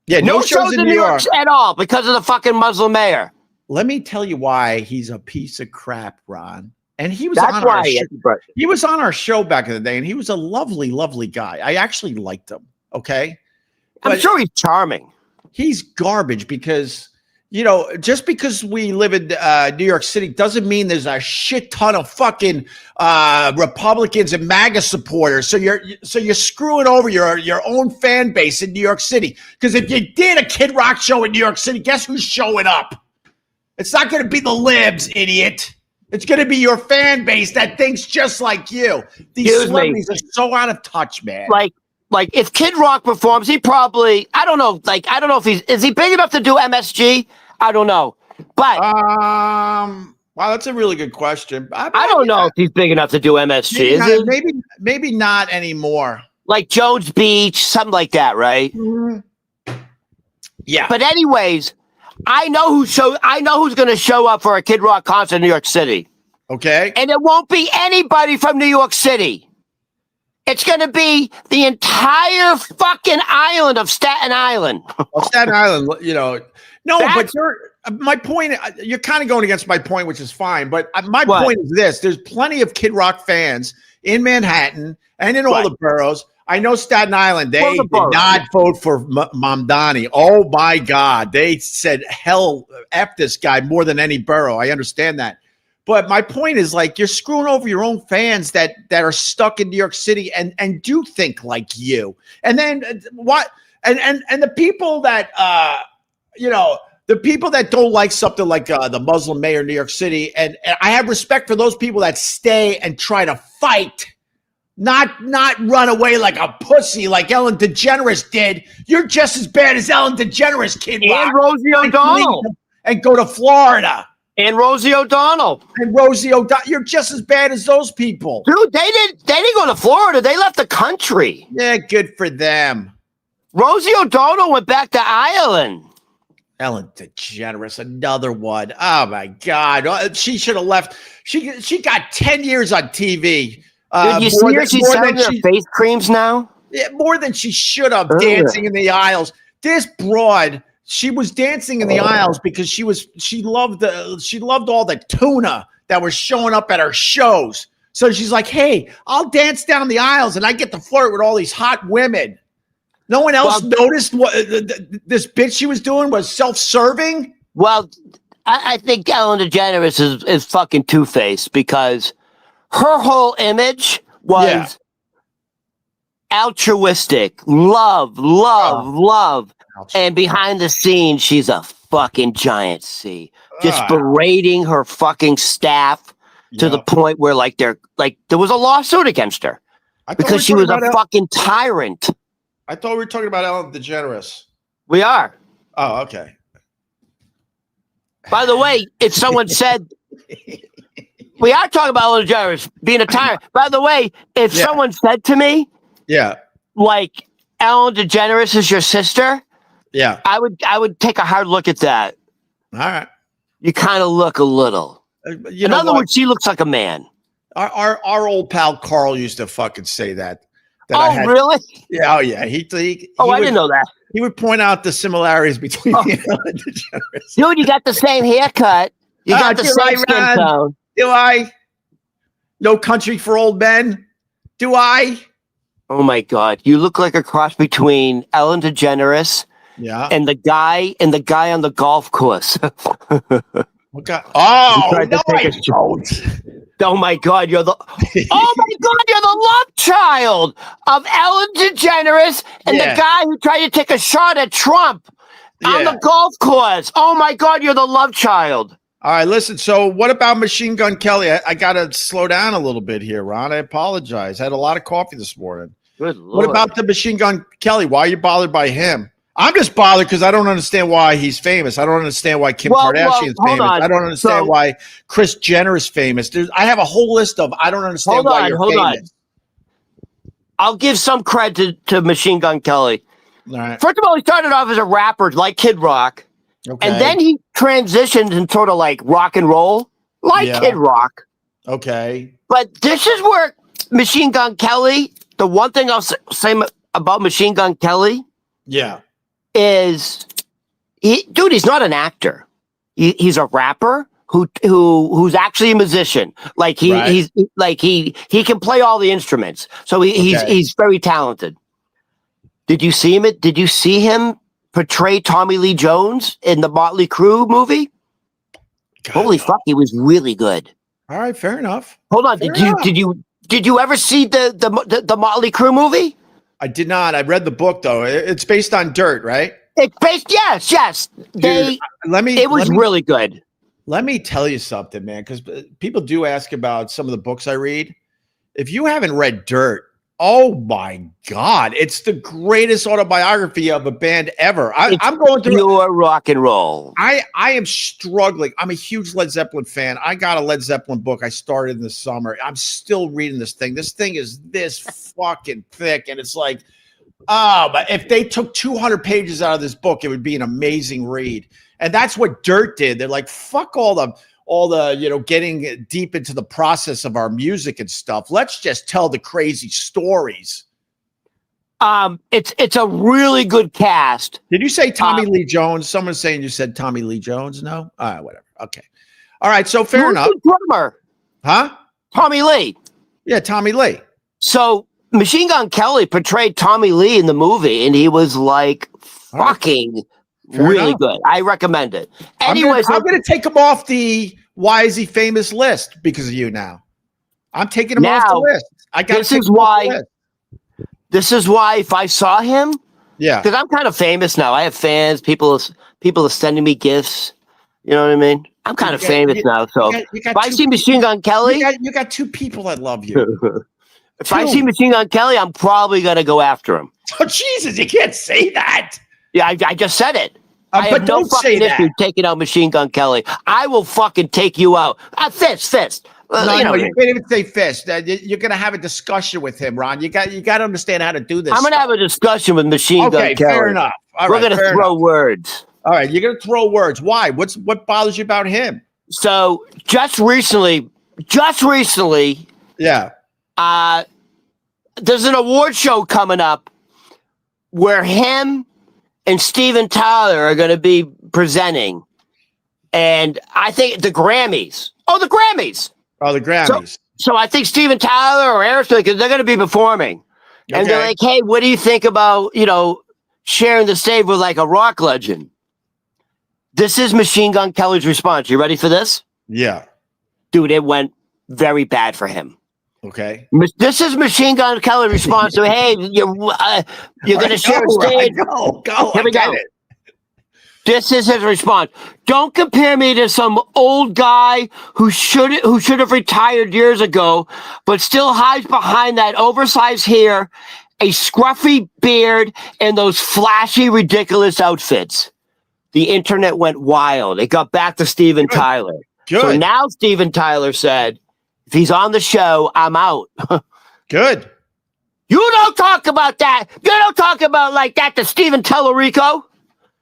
Yeah, no shows in New York at all because of the fucking Muslim mayor. Let me tell you why he's a piece of crap, Ron. And he was he was on our show back in the day, and he was a lovely, lovely guy. I actually liked him. Okay, I'm sure he's charming. He's garbage because you know, just because we live in New York City doesn't mean there's a shit ton of fucking Republicans and MAGA supporters. So you're screwing over your own fan base in New York City. Because if you did a Kid Rock show in New York City, guess who's showing up? It's not going to be the libs, idiot. It's going to be your fan base that thinks just like you. These celebrities are so out of touch, man. Like if Kid Rock performs, he probably, I don't know if is he big enough to do MSG? I don't know. But wow, that's a really good question. I don't know if he's big enough to do MSG. Maybe not anymore. Like Jones Beach, something like that, right? Mm-hmm. Yeah. But anyways, I know who's going to show up for a Kid Rock concert in New York City. Okay. And it won't be anybody from New York City. It's going to be the entire fucking island of Staten Island. Well, Staten Island, you know. No, but my point, you're kind of going against my point, which is fine. But my point is this. There's plenty of Kid Rock fans in Manhattan and in all the boroughs. I know Staten Island, they did not vote for Mamdani. Oh, my God. They said, hell, F this guy more than any borough. I understand that. But my point is, like, you're screwing over your own fans that are stuck in New York City and do think like you. And then what? And the people that the people that don't like something like the Muslim mayor of New York City, and I have respect for those people that stay and try to fight, not run away like a pussy like Ellen DeGeneres did. You're just as bad as Ellen DeGeneres, Kid Rock. And Rosie O'Donnell. And go to Florida. And Rosie O'Donnell. You're just as bad as those people. Dude, they didn't go to Florida. They left the country. Yeah, good for them. Rosie O'Donnell went back to Ireland. Ellen DeGeneres, another one. Oh, my God. She should have left. She got 10 years on TV. Dude, you see her? She's selling her face creams now? Yeah, more than she should have, dancing in the aisles. This broad... She was dancing in the aisles because she loved all the tuna that was showing up at her shows. So she's like, hey, I'll dance down the aisles and I get to flirt with all these hot women. No one else noticed what this bitch she was doing was self-serving. Well, I think Ellen DeGeneres is fucking two-faced because her whole image was altruistic, love. And behind the scenes, she's a fucking giant C. Just berating her fucking staff to the point where there was a lawsuit against her because she was a fucking tyrant. I thought we were talking about Ellen DeGeneres. We are. Oh, okay. By the way, if someone said we are talking about Ellen DeGeneres being a tyrant. By the way, if someone said to me, like Ellen DeGeneres is your sister. Yeah, I would take a hard look at that. All right, you kind of look a little. In other words, she looks like a man. Our old pal Carl used to fucking say that. Really? Yeah. Oh yeah. He I didn't know that. He would point out the similarities between me and Ellen DeGeneres. Dude, you got the same haircut. You got the same skin tone. Do I? No Country for Old Men. Do I? Oh my God! You look like a cross between Ellen DeGeneres. Yeah. And the guy on the golf course. What guy? Oh, no, I don't. Oh my God, you're the love child of Ellen DeGeneres and the guy who tried to take a shot at Trump on the golf course. Oh my God, you're the love child. All right, listen. So what about Machine Gun Kelly? I got to slow down a little bit here, Ron. I apologize. I had a lot of coffee this morning. Good Lord. What about the Machine Gun Kelly? Why are you bothered by him? I'm just bothered because I don't understand why he's famous. I don't understand why Kim Kardashian's famous. I don't understand why Kris Jenner is famous. I have a whole list of I don't understand why you're famous. I'll give some credit to Machine Gun Kelly. All right. First of all, he started off as a rapper like Kid Rock. Okay. And then he transitioned in sort of like rock and roll like Kid Rock. Okay. But this is where Machine Gun Kelly, the one thing I'll say about Machine Gun Kelly is he's not an actor. He's a rapper who's actually a musician. Like he can play all the instruments. So he's very talented. Did you see him portrayed Tommy Lee Jones in the Motley Crue movie. God, Holy no. fuck, he was really good. All right, fair enough. Hold on, Fair did you ever see the Motley Crue movie? I did not. I read the book though. It's based on dirt, right? It's based, yes. Dude, It was really good. Let me tell you something, man, because people do ask about some of the books I read. If you haven't read Dirt, oh my God, it's the greatest autobiography of a band ever. I'm going through pure rock and roll. I am struggling. I'm a huge Led Zeppelin fan. I got a Led Zeppelin book I started in the summer. I'm still reading this thing. This thing is this fucking thick, and it's like, but if they took 200 pages out of this book, it would be an amazing read. And that's what Dirt did. They're like, fuck all the getting deep into the process of our music and stuff. Let's just tell the crazy stories. It's a really good cast. Did you say Tommy Lee Jones? Someone's saying you said Tommy Lee Jones. No? All right, whatever. Okay. All right. So fair enough. Drummer. Huh? Tommy Lee. Yeah, Tommy Lee. So Machine Gun Kelly portrayed Tommy Lee in the movie, and he was like fucking really good. I recommend it. Anyways, I'm going to take him off the Why Is He Famous list because of you now. I'm taking him off the list. This is why if I saw him, yeah, because I'm kind of famous now. I have fans. People are sending me gifts. You know what I mean? I'm kind of famous now. So if I see Machine Gun Kelly, you got two people that love you. If I see Machine Gun Kelly, I'm probably going to go after him. Oh, Jesus, you can't say that. Yeah, I just said it. I have no fucking issue taking out Machine Gun Kelly. I will fucking take you out. Fist. No, you can't even say fist. You're going to have a discussion with him, Ron. You got to understand how to do this. I'm going to have a discussion with Machine Gun Kelly. Okay, fair enough. We're going to throw words. All right, you're going to throw words. Why? What bothers you about him? So just recently, yeah. There's an award show coming up where him and Steven Tyler are going to be presenting. And I think the Grammys. Oh, the Grammys. So I think Steven Tyler or Aerosmith, they're going to be performing. And they're like, hey, what do you think about, sharing the stage with like a rock legend? This is Machine Gun Kelly's response. You ready for this? Yeah. Dude, it went very bad for him. Okay. This is Machine Gun Kelly's response to, hey, you're going to share a stage. Go. Here we go. This is his response. Don't compare me to some old guy who should have retired years ago, but still hides behind that oversized hair, a scruffy beard, and those flashy, ridiculous outfits. The internet went wild. It got back to Steven Tyler. Good. So now Steven Tyler said, if he's on the show, I'm out. Good. You don't talk about that. You don't talk about like that to Steven Tallarico.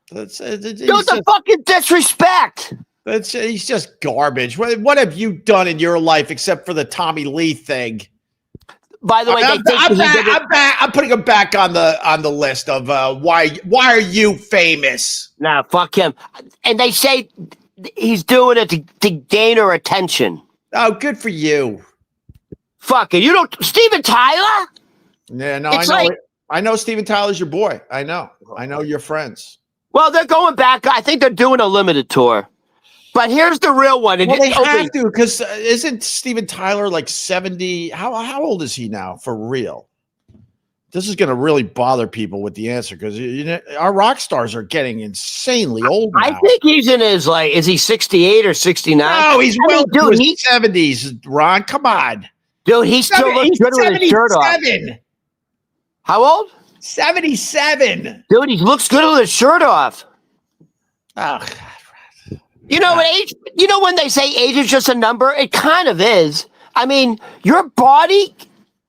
That's the fucking disrespect. He's just garbage. What have you done in your life except for the Tommy Lee thing? By the way, I'm putting him back on the list of why are you famous? Nah, fuck him. And they say he's doing it to gain her attention. Oh, good for you. Fuck it. You don't, Steven Tyler? Yeah, no, I know Steven Tyler's your boy. I know you're friends. Well, they're going back. I think they're doing a limited tour. But here's the real one. Well, they have to, because isn't Steven Tyler like 70? How old is he now for real? This is going to really bother people with the answer because our rock stars are getting insanely old now. I think he's in his is he 68 or 69? No, he's in his 70s, Ron. Come on. Dude, he still looks good with his shirt off. How old? 77. Dude, he looks good with his shirt off. Oh, age. When they say age is just a number, it kind of is. I mean, your body,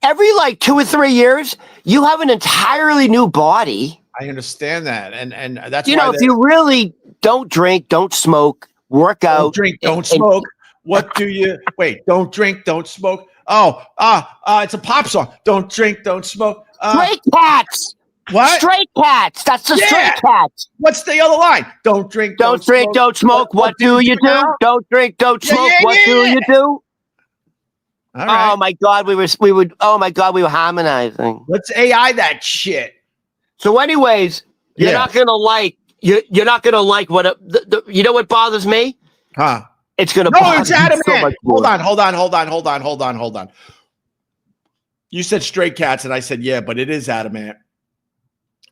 every 2 or 3 years, you have an entirely new body. I understand that, and that's if you really don't drink, don't smoke, work out, don't drink, don't smoke. What do you wait? Don't drink, don't smoke. It's a pop song. Don't drink, don't smoke. Stray Cats. What? Stray Cats. That's the Stray Cats. What's the other line? Don't drink, don't drink, don't smoke. What do you do? Don't drink, don't smoke. What do you do? All right. Oh my God, we were harmonizing. Let's AI that shit. So, anyways, you're not gonna like you're not gonna like what you know what bothers me? Huh? It's gonna No, bother it's you adamant. so much more. Hold on. You said Stray Cats, and I said yeah, but it is adamant.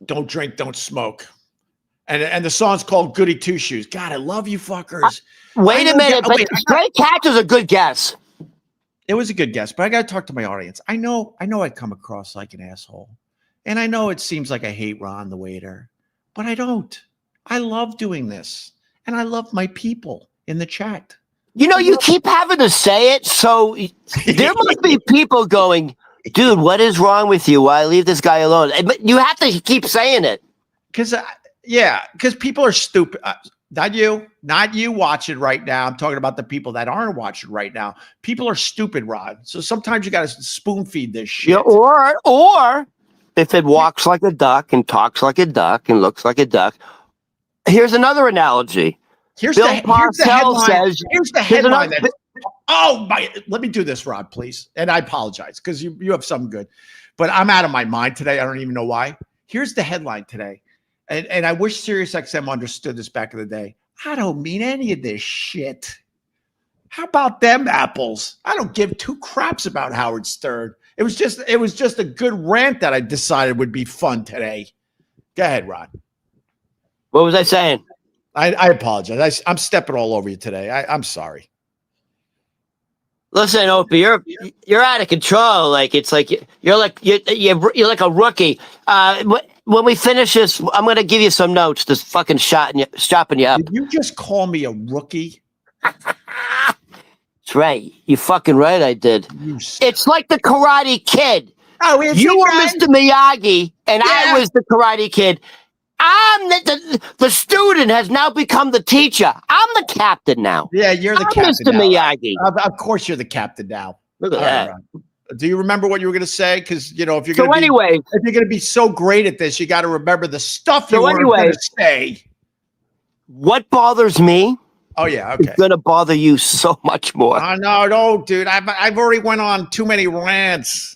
Don't drink, don't smoke. And the song's called Goody Two Shoes. God, I love you fuckers. Wait a minute, but Stray Cats is a good guess. It was a good guess, but I got to talk to my audience. I know I'd come across like an asshole. And I know it seems like I hate Ron the waiter, but I don't. I love doing this. And I love my people in the chat. You know, you keep having to say it, so there must be people going, dude, what is wrong with you? Why leave this guy alone? But you have to keep saying it. Because people are stupid. Not you watching right now. I'm talking about the people that aren't watching right now. People are stupid, Rod. So sometimes you got to spoon feed this shit. Yeah, or if it walks like a duck and talks like a duck and looks like a duck. Here's another analogy. Here's the headline. Let me do this, Rod, please. And I apologize because you have something good. But I'm out of my mind today. I don't even know why. Here's the headline today. And I wish SiriusXM understood this back in the day. I don't mean any of this shit. How about them apples? I don't give two craps about Howard Stern. It was just a good rant that I decided would be fun today. Go ahead, Rod. What was I saying? I apologize. I'm stepping all over you today. I'm sorry. Listen, Opie, you're out of control. Like it's like you're like a rookie. When we finish this, I'm going to give you some notes. Just fucking shopping you up. Did you just call me a rookie? That's right. You fucking right. I did. It's like the Karate Kid. Oh, you were Mr. Miyagi, and I was the Karate Kid. I'm the student has now become the teacher. I'm the captain now. Yeah, you're the captain Mr. now. Miyagi. Of course, you're the captain now. Look at that. Right. Do you remember what you were going to say? Because if you're going to be so great at this, you got to remember the stuff you were going to say. What bothers me? Oh yeah, okay. It's going to bother you so much more. No, dude. I've already went on too many rants.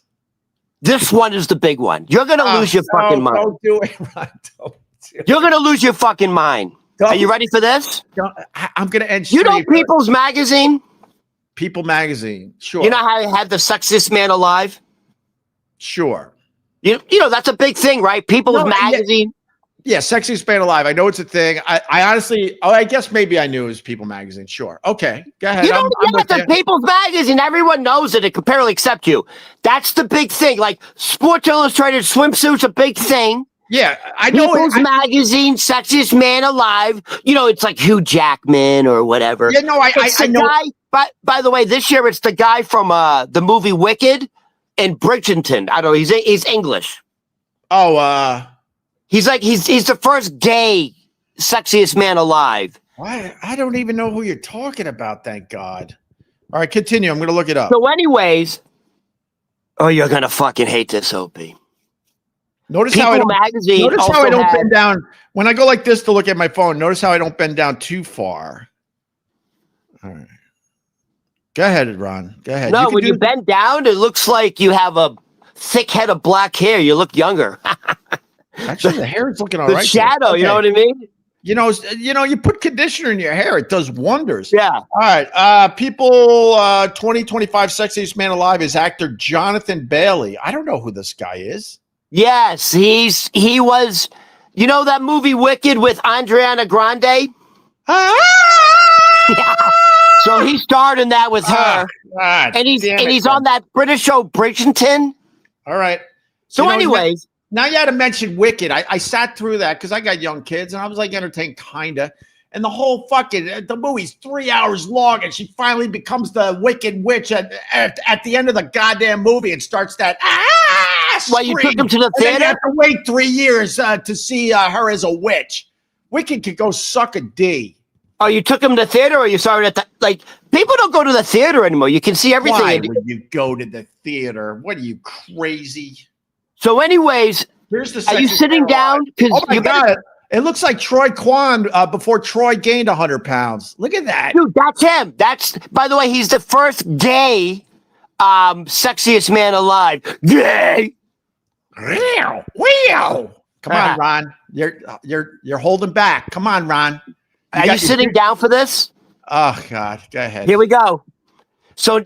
This one is the big one. You're going to lose your fucking mind. Don't do it, Ron. You're going to lose your fucking mind. Are you ready for this? I'm going to end. You know People's Magazine? People Magazine, sure. You know how I had the sexiest man alive? Sure. You know that's a big thing, right? People's Magazine. Yeah, sexiest man alive. I know it's a thing. I honestly, I guess maybe I knew it was People Magazine. Sure. Okay, go ahead. You don't get the People's Magazine. Everyone knows it, apparently except you. That's the big thing. Like Sports Illustrated swimsuits, a big thing. Yeah, I know. People's Magazine, sexiest man alive. You know, it's like Hugh Jackman or whatever. Yeah, no, I know. By the way, this year it's the guy from the movie Wicked and Bridgerton. I don't know. He's English. Oh, he's the first gay sexiest man alive. I don't even know who you're talking about. Thank God. All right, continue. I'm going to look it up. So, anyways, you're gonna fucking hate this, Opie. Notice how I don't bend down when I go like this to look at my phone. Notice how I don't bend down too far. All right. Go ahead, Ron. Go ahead. No, when you bend down, it looks like you have a thick head of black hair. You look younger. Actually, the hair is looking all right. The shadow, okay. You know what I mean? You put conditioner in your hair. It does wonders. Yeah. All right. People, 2025 sexiest man alive is actor Jonathan Bailey. I don't know who this guy is. Yes, he was, that movie Wicked with Ariana Grande? Yeah. So he starred in that with her. God, and he's on that British show Bridgerton. All right. So anyways. Now you had to mention Wicked. I sat through that because I got young kids and I was like entertained kinda. And the whole the movie's 3 hours long and she finally becomes the Wicked Witch at the end of the goddamn movie and starts that Well, you took him to the theater? And then you have to wait 3 years to see her as a witch. Wicked could go suck a D. Oh, you took him to the theater or you saw it at people don't go to the theater anymore. You can see everything. Why would you go to the theater? What are you, crazy? So anyways, are you sitting down? Oh my God. It looks like Troy Kwan before Troy gained 100 pounds. Look at that. Dude, that's him. By the way, he's the first gay sexiest man alive. Gay. Wow. Come on, Ron. You're holding back. Come on, Ron. Are you sitting down for this? Oh God, go ahead. Here we go. So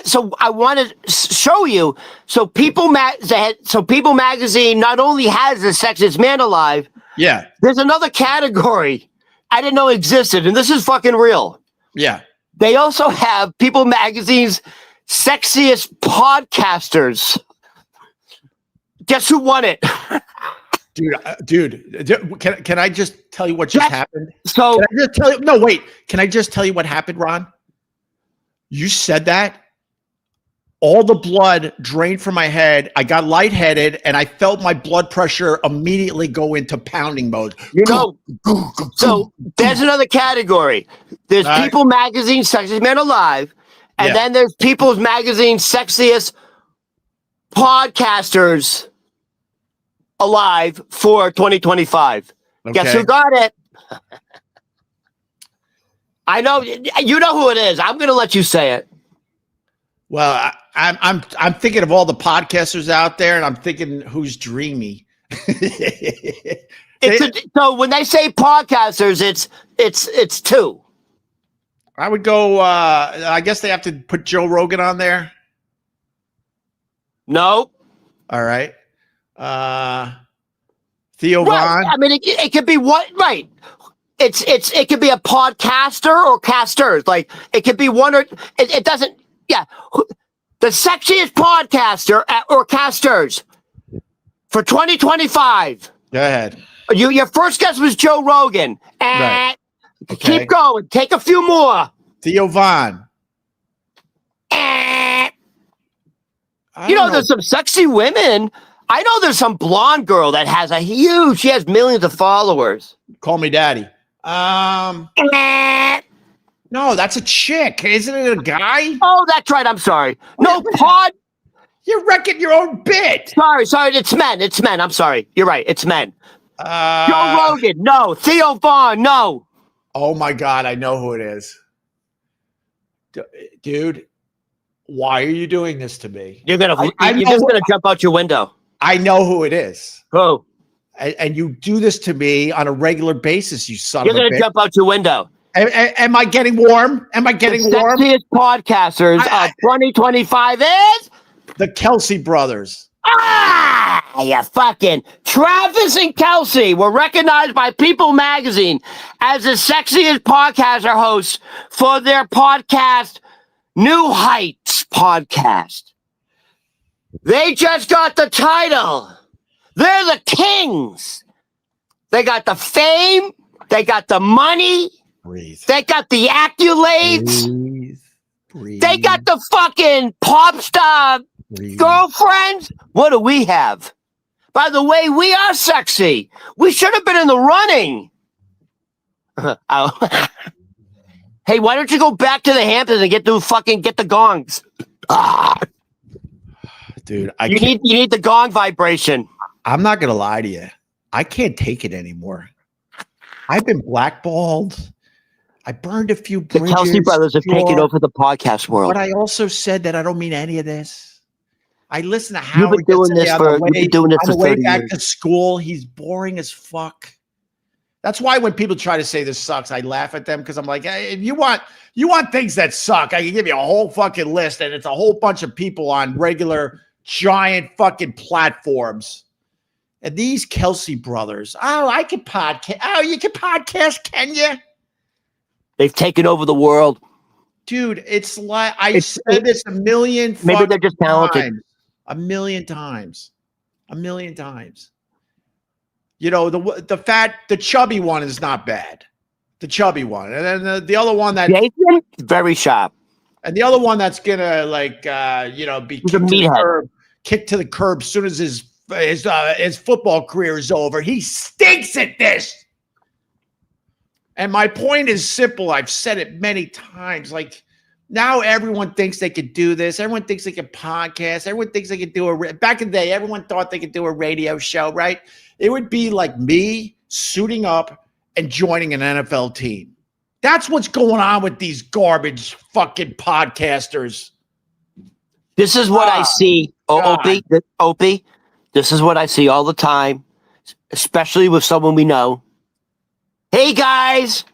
so I want to show you. So People Magazine not only has the sexiest man alive. Yeah. There's another category I didn't know existed, and this is fucking real. Yeah. They also have People Magazine's sexiest podcasters. Guess who won it? Dude, can I just tell you what just happened? So can I just tell you? No, wait. Can I just tell you what happened, Ron? You said that. All the blood drained from my head. I got lightheaded, and I felt my blood pressure immediately go into pounding mode. So there's another category. There's People Magazine Sexiest Man Alive, and then there's People's Magazine Sexiest Podcasters Alive for 2025. Okay. Guess who got it? I know you know who it is. I'm going to let you say it. Well, I'm thinking of all the podcasters out there, and I'm thinking who's dreamy. So when they say podcasters, it's two. I would go. I guess they have to put Joe Rogan on there. No. All right. Theo Vaughn. I mean, it could be what, right? It could be a podcaster or casters. Like it could be one or it doesn't. Yeah, the sexiest podcaster or casters for 2025. Go ahead. Your first guess was Joe Rogan. Right. Okay. Keep going. Take a few more. Theo Vaughn. You know, there's some sexy women. I know there's some blonde girl that has she has millions of followers. Call me daddy. No, that's a chick. Isn't it a guy? Oh, that's right. I'm sorry. No, You're wrecking your own bit. Sorry. It's men. It's men. I'm sorry. You're right. It's men. Joe Rogan. No. Theo Vaughn. No. Oh, my God. I know who it is. Dude, why are you doing this to me? You're just going to jump out your window. I know who it is. Who? And you do this to me on a regular basis, you son of a bitch. You're going to jump out your window. Am I getting warm? Am I getting warm? The sexiest podcasters of 2025 is the Kelsey brothers. You fucking Travis and Kelsey were recognized by People Magazine as the sexiest podcaster hosts for their podcast, New Heights podcast. They just got the title. They're the kings. They got the fame. They got the money. Breathe. They got the accolades. Breathe. They got the fucking pop star girlfriends. What do we have? By the way, we are sexy. We should have been in the running. Hey, why don't you go back to the Hamptons and get the gongs? Dude, you need the gong vibration. I'm not gonna lie to you. I can't take it anymore. I've been blackballed. I burned a few bridges. The Kelsey brothers have taken over the podcast world. But I also said that I don't mean any of this. I listen to Howard. You've been doing this for 30 back years. to school. He's boring as fuck. That's why when people try to say this sucks, I laugh at them because I'm like, hey, if you want things that suck, I can give you a whole fucking list, and it's a whole bunch of people on regular giant fucking platforms. And these Kelsey brothers, I can podcast. Oh, you can podcast, can you? They've taken over the world. Dude, it's like I said this a million maybe they're just talented. Times. A million times. You know, the chubby one is not bad. The chubby one. And then the other one that Jason, very sharp. And the other one that's gonna be kicked to the curb as soon as his football career is over. He stinks at this. And my point is simple. I've said it many times. Like, now everyone thinks they could do this. Everyone thinks they can podcast. Everyone thinks they could do back in the day, everyone thought they could do a radio show, right? It would be like me suiting up and joining an NFL team. That's what's going on with these garbage fucking podcasters. This is what I see. Opie, this is what I see all the time. especially with someone we know. Hey guys,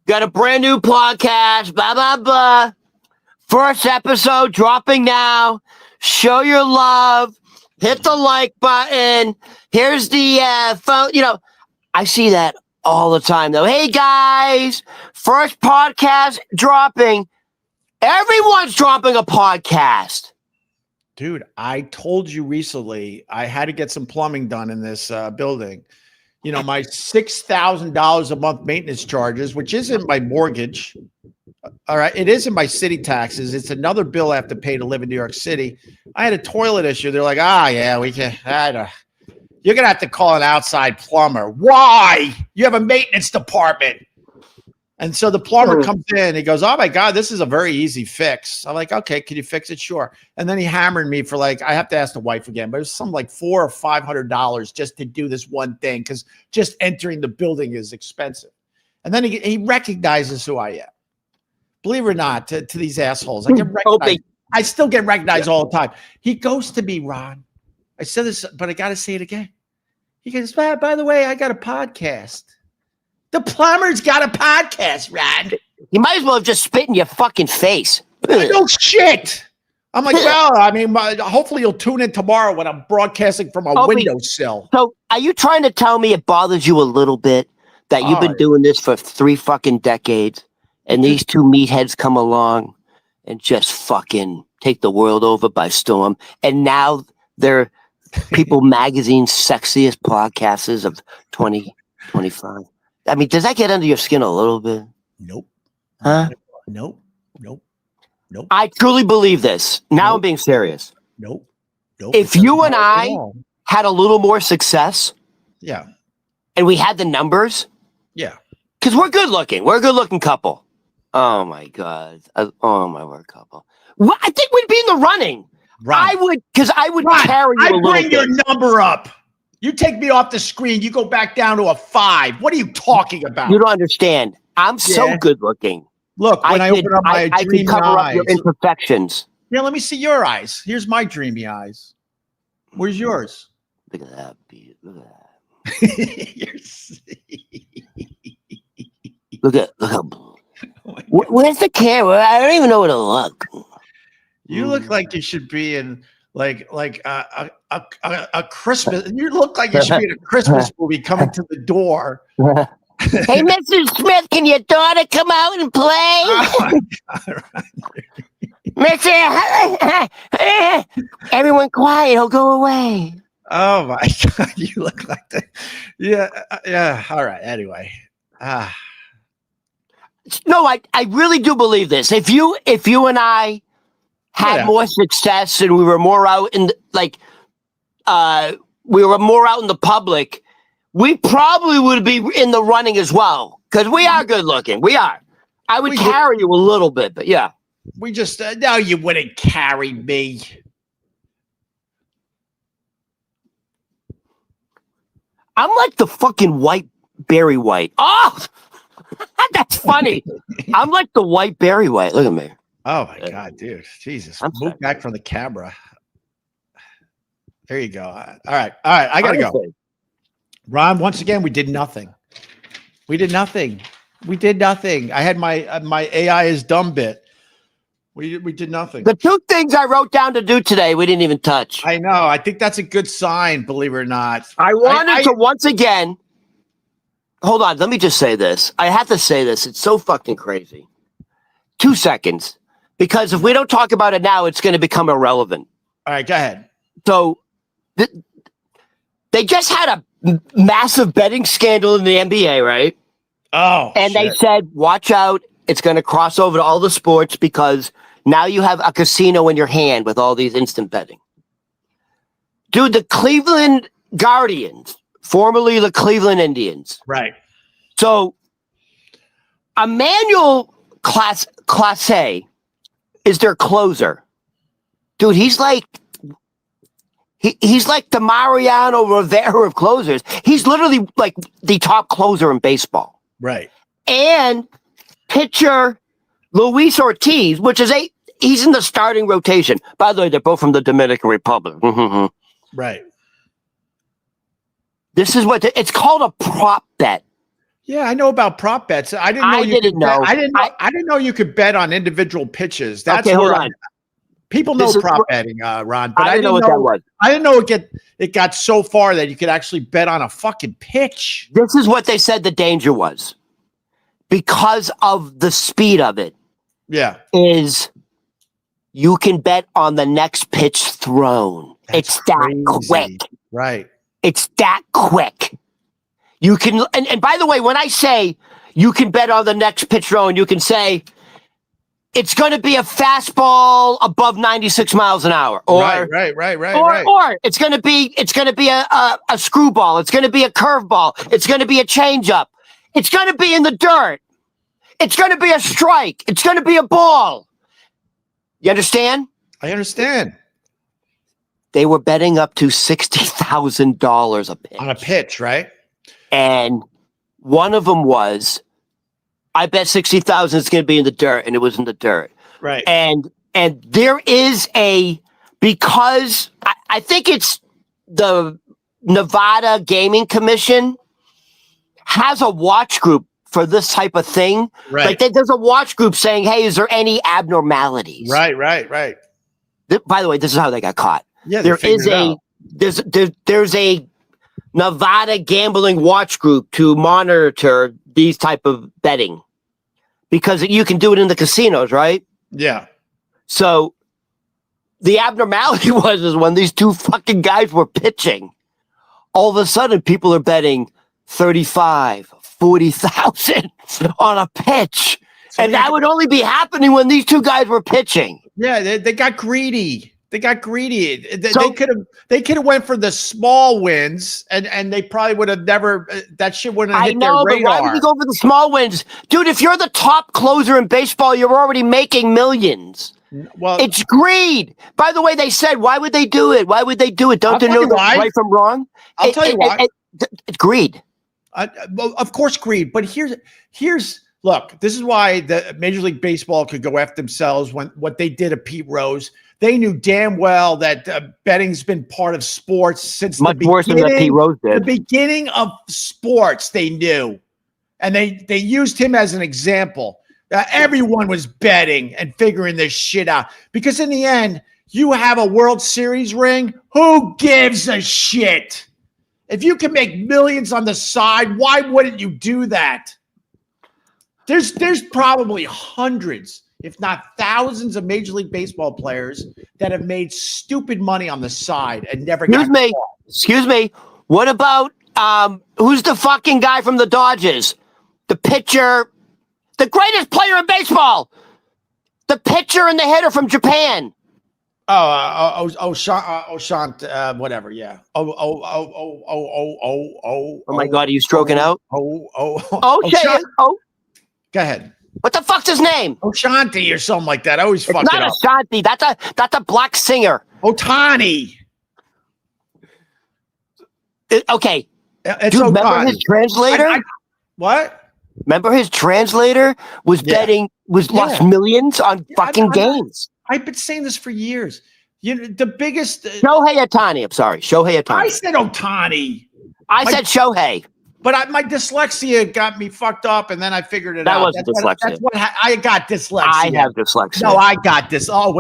got a brand new podcast, blah, blah, blah. First episode dropping now. Show your love. Hit the like button. Here's the phone. I see that all the time though. Hey guys, first podcast dropping. Everyone's dropping a podcast. Dude, I told you recently I had to get some plumbing done in this building. My $6,000 a month maintenance charges, which isn't my mortgage. All right. It isn't my city taxes. It's another bill I have to pay to live in New York City. I had a toilet issue. They're like, yeah, we can. You're going to have to call an outside plumber. Why? You have a maintenance department. And so the plumber comes in. He goes, oh, my God, this is a very easy fix. I'm like, okay, can you fix it? Sure. And then he hammered me for I have to ask the wife again, but it was something like $400 or $500 just to do this one thing because just entering the building is expensive. And then he recognizes who I am. Believe it or not, to these assholes, I get recognized. I still get recognized all the time. He goes to me, Ron. I said this, but I got to say it again. He goes, by the way, I got a podcast. The plumber's got a podcast, Ron. You might as well have just spit in your fucking face. No shit. I'm like, well, I mean, hopefully you'll tune in tomorrow when I'm broadcasting from a windowsill. So are you trying to tell me it bothers you a little bit that you've been doing this for 3 fucking decades and these two meatheads come along and just fucking take the world over by storm? And now they're People Magazine's sexiest podcasters of 2025. I mean, does that get under your skin a little bit? Nope. Huh? Nope. I truly believe this. Now I'm being serious. Nope. If you and I had a little more success, and we had the numbers, because we're good looking. We're a good looking couple. Oh my God. Oh my word, couple. Well, I think we'd be in the running. Right. I would carry you a little bit. I bring your number up. You take me off the screen, you go back down to a 5. What are you talking about? You don't understand. I'm so good looking. Look, when I open up my dreamy cover eyes, up your imperfections. Yeah, let me see your eyes. Here's my dreamy eyes. Where's yours? Look at that. Look at that. look at where's the camera? I don't even know where to look. You look like you should be in like a Christmas. You look like you should be in a Christmas movie coming to the door. Hey, Mrs. Smith, can your daughter come out and play? Oh my God. Everyone quiet. He'll go away. Oh my God. You look like that. Yeah. All right. Anyway. No, I really do believe this. If you and I had more success and we were more out in we were more out in the public, we probably would be in the running as well because we are good looking. We are. I would carry you a little bit, but yeah. We just no, you wouldn't carry me. I'm like the fucking white Barry White. Oh, that's funny. I'm like the white Barry White. Look at me. Oh my God, dude. Jesus. Move back from the camera. There you go. All right. I gotta go. Ron, once again, we did nothing. I had my AI is dumb bit. We did nothing. The 2 things I wrote down to do today, we didn't even touch. I know. I think that's a good sign, believe it or not. I wanted to once again. Hold on. Let me just say this. I have to say this. It's so fucking crazy. 2 seconds. Because if we don't talk about it now, it's going to become irrelevant. All right, go ahead. So they just had a massive betting scandal in the NBA, right? Oh, and they said, watch out. It's going to cross over to all the sports because now you have a casino in your hand with all these instant betting. Dude, the Cleveland Guardians, formerly the Cleveland Indians. Right. So Emmanuel Class A is their closer. Dude, he's like the Mariano Rivera of closers. He's literally like the top closer in baseball. Right. And pitcher Luis Ortiz, he's in the starting rotation. By the way, they're both from the Dominican Republic. Right. This is what it's called, a prop bet. Yeah, I know about prop bets. I didn't know you could bet. I didn't know you could bet on individual pitches. That's okay, hold on. People know prop betting, Ron, but I didn't know what that was. I didn't know it got so far that you could actually bet on a fucking pitch. This is what they said the danger was. Because of the speed of it. Yeah. Is you can bet on the next pitch thrown. It's that quick. Right. It's that quick. You can, and by the way, when I say you can bet on the next pitch thrown, you can say it's going to be a fastball above 96 miles an hour, or or it's going to be a screwball, it's going to be a curveball, it's going to be a changeup, it's going to be in the dirt, it's going to be a strike, it's going to be a ball. You understand? I understand. They were betting up to $60,000 a pitch on a pitch, right? And one of them was, I bet 60,000 is going to be in the dirt, and it was in the dirt. Right. And there is because I think it's the Nevada Gaming Commission has a watch group for this type of thing. Right. Like there's a watch group saying, hey, is there any abnormalities? Right. By the way, this is how they got caught. Yeah, there's a Nevada gambling watch group to monitor these type of betting, because you can do it in the casinos, right? Yeah. So the abnormality is when these two fucking guys were pitching, all of a sudden people are betting 35, 40,000 on a pitch. So and that would only be happening when these two guys were pitching. Yeah, they got greedy. They could have went for the small wins, and they probably would have never. That shit wouldn't have hit their radar. But why would you go for the small wins, dude? If you're the top closer in baseball, you're already making millions. Well, it's greed. By the way, they said, why would they do it? Why would they do it? Don't they know right from wrong? I'll tell you why. It's greed. Well, of course, greed. But here's. Look, this is why the Major League Baseball could go after themselves when what they did to Pete Rose. They knew damn well that betting's been part of sports since much worse than Pete Rose did. The beginning of sports, they knew, and they used him as an example. Everyone was betting and figuring this shit out, because in the end, you have a World Series ring. Who gives a shit? If you can make millions on the side, why wouldn't you do that? There's probably hundreds, if not thousands, of Major League Baseball players that have made stupid money on the side and never got caught. Excuse me. What about who's the fucking guy from the Dodgers? The pitcher, the greatest player in baseball. The pitcher and the hitter from Japan. Oshant, whatever, yeah. Oh my God, are you stroking out? Okay. Go ahead. What the fuck's his name? Oshanti or something like that. I always fuck it up. It's not Oshanti. That's a black singer. Otani. Okay. It's Dude, Otani. Remember his translator? What? Remember his translator was betting, lost millions on fucking games. I've been saying this for years. You know, the biggest Shohei Ohtani. I'm sorry, Shohei Ohtani. I said Otani. I said Shohei. But my dyslexia got me fucked up, and then I figured it out. That wasn't dyslexia. That's what I got dyslexia. I have dyslexia. No, I got this. Oh,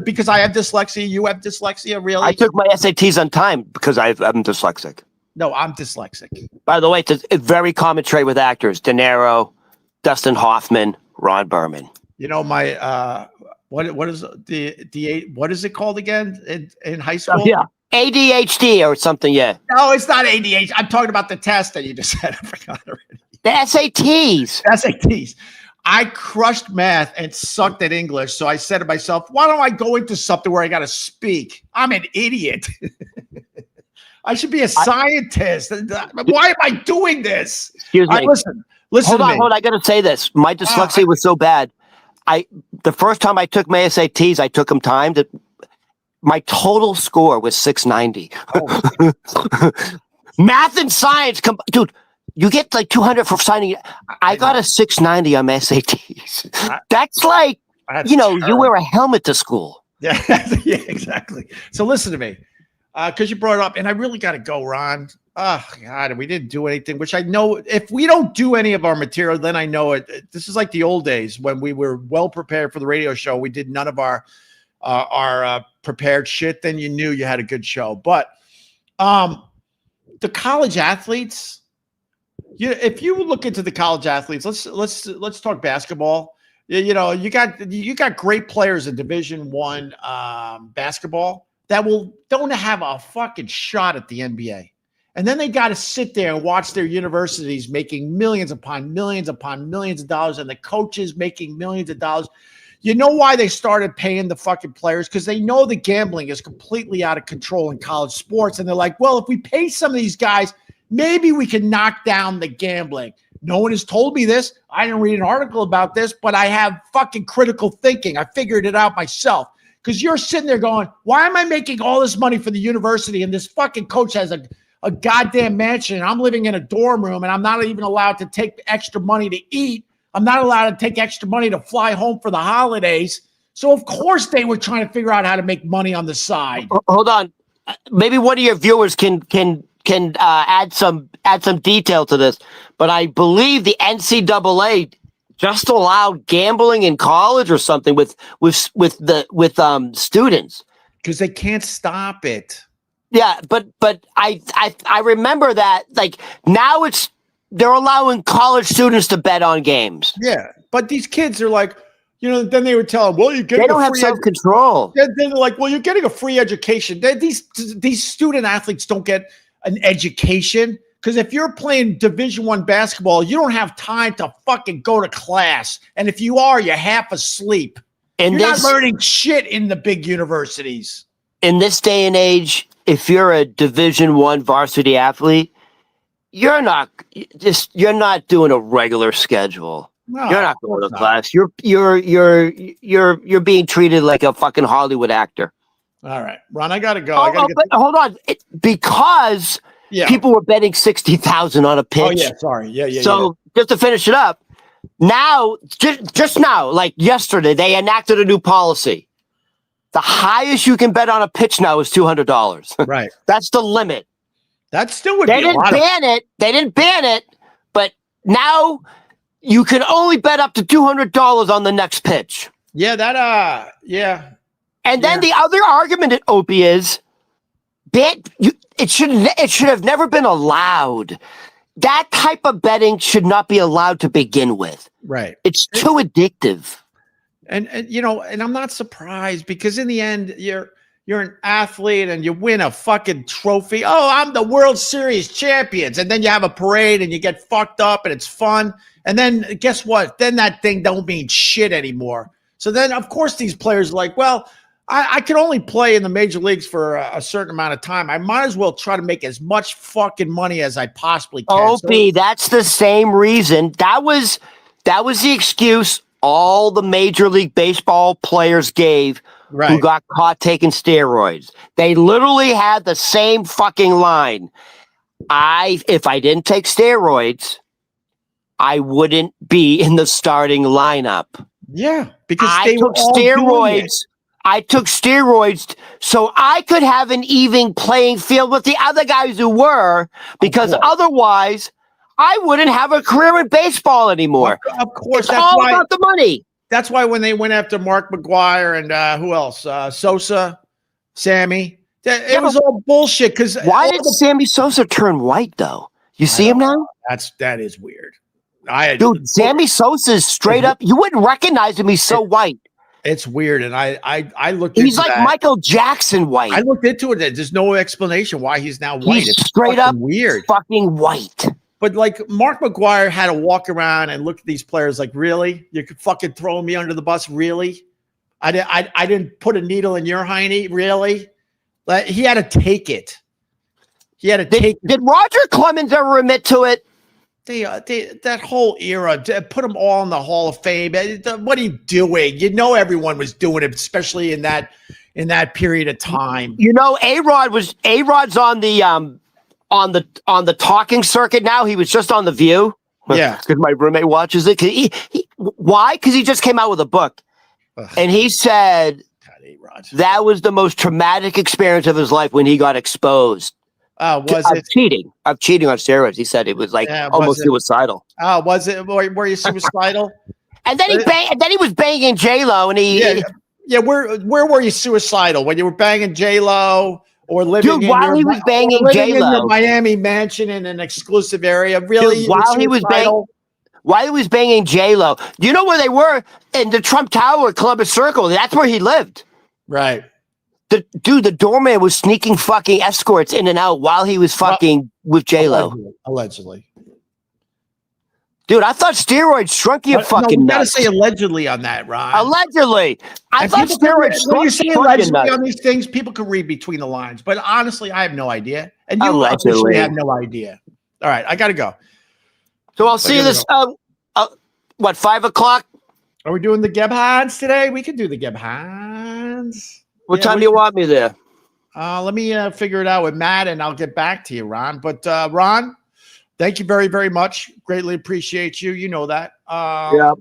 because I have dyslexia, you have dyslexia, really? I took my SATs on time because I'm dyslexic. No, I'm dyslexic. By the way, it's a very common trait with actors: De Niro, Dustin Hoffman, Ron Burman. You know, my what is what is it called again in high school? Oh, yeah. ADHD or something, yeah. No, it's not ADHD. I'm talking about the test that you just said. I forgot already. The SATs. SATs. I crushed math and sucked at English, so I said to myself, why don't I go into something where I got to speak? I'm an idiot. I should be a scientist. Why am I doing this? Excuse me. Listen hold to on, me. hold on. I got to say this. My dyslexia was so bad. The first time I took my SATs, I took them timed. My total score was 690. Oh. Math and science, dude. You get like 200 for signing. I got a 690 on my SATs. That's like, you wear a helmet to school. Yeah, yeah, exactly. So listen to me, because you brought it up, and I really got to go, Ron. Oh God, we didn't do anything, which I know if we don't do any of our material, then I know it. This is like the old days when we were well prepared for the radio show. We did none of our prepared shit. Then you knew you had a good show. But the college athletes, if you look into the college athletes, let's talk basketball. You know, you got great players in Division I basketball that don't have a fucking shot at the NBA. And then they got to sit there and watch their universities making millions upon millions upon millions of dollars, and the coaches making millions of dollars. You know why they started paying the fucking players? Because they know the gambling is completely out of control in college sports. And they're like, well, if we pay some of these guys, maybe we can knock down the gambling. No one has told me this. I didn't read an article about this, but I have fucking critical thinking. I figured it out myself. Because you're sitting there going, why am I making all this money for the university and this fucking coach has a goddamn mansion and I'm living in a dorm room and I'm not even allowed to take extra money to eat. I'm not allowed to take extra money to fly home for the holidays. So of course they were trying to figure out how to make money on the side. Hold on. Maybe one of your viewers can add some detail to this, but I believe the NCAA just allowed gambling in college or something with students because they can't stop it. Yeah, but I remember that like now they're allowing college students to bet on games. Yeah, but these kids are like, you know, then they would tell them, well, you're getting they don't have self-control. Then they're like, well, you're getting a free education. These student athletes don't get an education because if you're playing Division I basketball, you don't have time to fucking go to class, and if you are, you're half asleep. And you're not learning shit in the big universities. In this day and age, if you're a Division I varsity athlete, you're not doing a regular schedule. No, you're not going to class. You're being treated like a fucking Hollywood actor. All right, Ron, I gotta go. But hold on, because people were betting 60,000 on a pitch. Oh yeah, sorry, yeah. So just to finish it up, now just now, like yesterday, they enacted a new policy. The highest you can bet on a pitch now is $200. Right. That's the limit. That still would be a lot. They didn't ban it, but now you can only bet up to $200 on the next pitch. Yeah, And then the other argument at Opie is it should have never been allowed. That type of betting should not be allowed to begin with. Right. It's too addictive. And you know, and I'm not surprised because in the end, you're an athlete and you win a fucking trophy. Oh, I'm the World Series champions. And then you have a parade and you get fucked up and it's fun. And then guess what? Then that thing don't mean shit anymore. So then, of course, these players are like, well, I can only play in the major leagues for a certain amount of time. I might as well try to make as much fucking money as I possibly can. Opie, that's the same reason. That was the excuse all the Major League Baseball players gave who got caught taking steroids. They literally had the same fucking line. If I didn't take steroids, I wouldn't be in the starting lineup. Yeah, because I took steroids so I could have an even playing field with the other guys who were, because otherwise I wouldn't have a career in baseball anymore. Of course, it's all about the money. That's why when they went after Mark McGwire and who else, Sosa, Sammy, it was all bullshit. Because why did Sammy Sosa turn white though? You see him now? That is weird. Dude, Sammy Sosa is straight up. You wouldn't recognize him. He's so white. It's weird, and I looked. He's like Michael Jackson white. I looked into it. There's no explanation why he's now white. He's straight up weird, fucking white. But like Mark McGwire had to walk around and look at these players like, really? You could fucking throw me under the bus, really? I didn't put a needle in your hiney, really? Like he had to take it. He had to take. Did Roger Clemens ever admit to it? That whole era, put them all in the Hall of Fame. What are you doing? You know, everyone was doing it, especially in that period of time. You know, A-Rod's on the talking circuit now. He was just on The View. Yeah, because my roommate watches it. Why? Because he just came out with a book, and he said that was the most traumatic experience of his life when he got exposed. Was it cheating? Of cheating on steroids. He said it was like almost suicidal. Was it? Were you suicidal? And then he was banging J-Lo, and yeah. Where were you suicidal when you were banging J-Lo or living? Dude, while he was banging J-Lo in your Miami mansion in an exclusive area, really? Dude, while he was banging J-Lo, do you know where they were? In the Trump Tower, Columbus Circle. That's where he lived. Right. The doorman was sneaking fucking escorts in and out while he was fucking with J-Lo. Allegedly. Dude, I thought steroids shrunk your fucking you nuts. gotta say allegedly on that, Ron. Allegedly. I thought steroids when you say allegedly nuts. on these things, people can read between the lines. But honestly, I have no idea. And you Allegedly. officially have no idea. All right, I gotta go. So I'll see you this, 5 o'clock? Are we doing the Gebhans today? We can do the Gebhans. What time do you want me there? Let me figure it out with Matt, and I'll get back to you, Ron. But Ron, thank you very, very much. Greatly appreciate you. You know that. Yeah.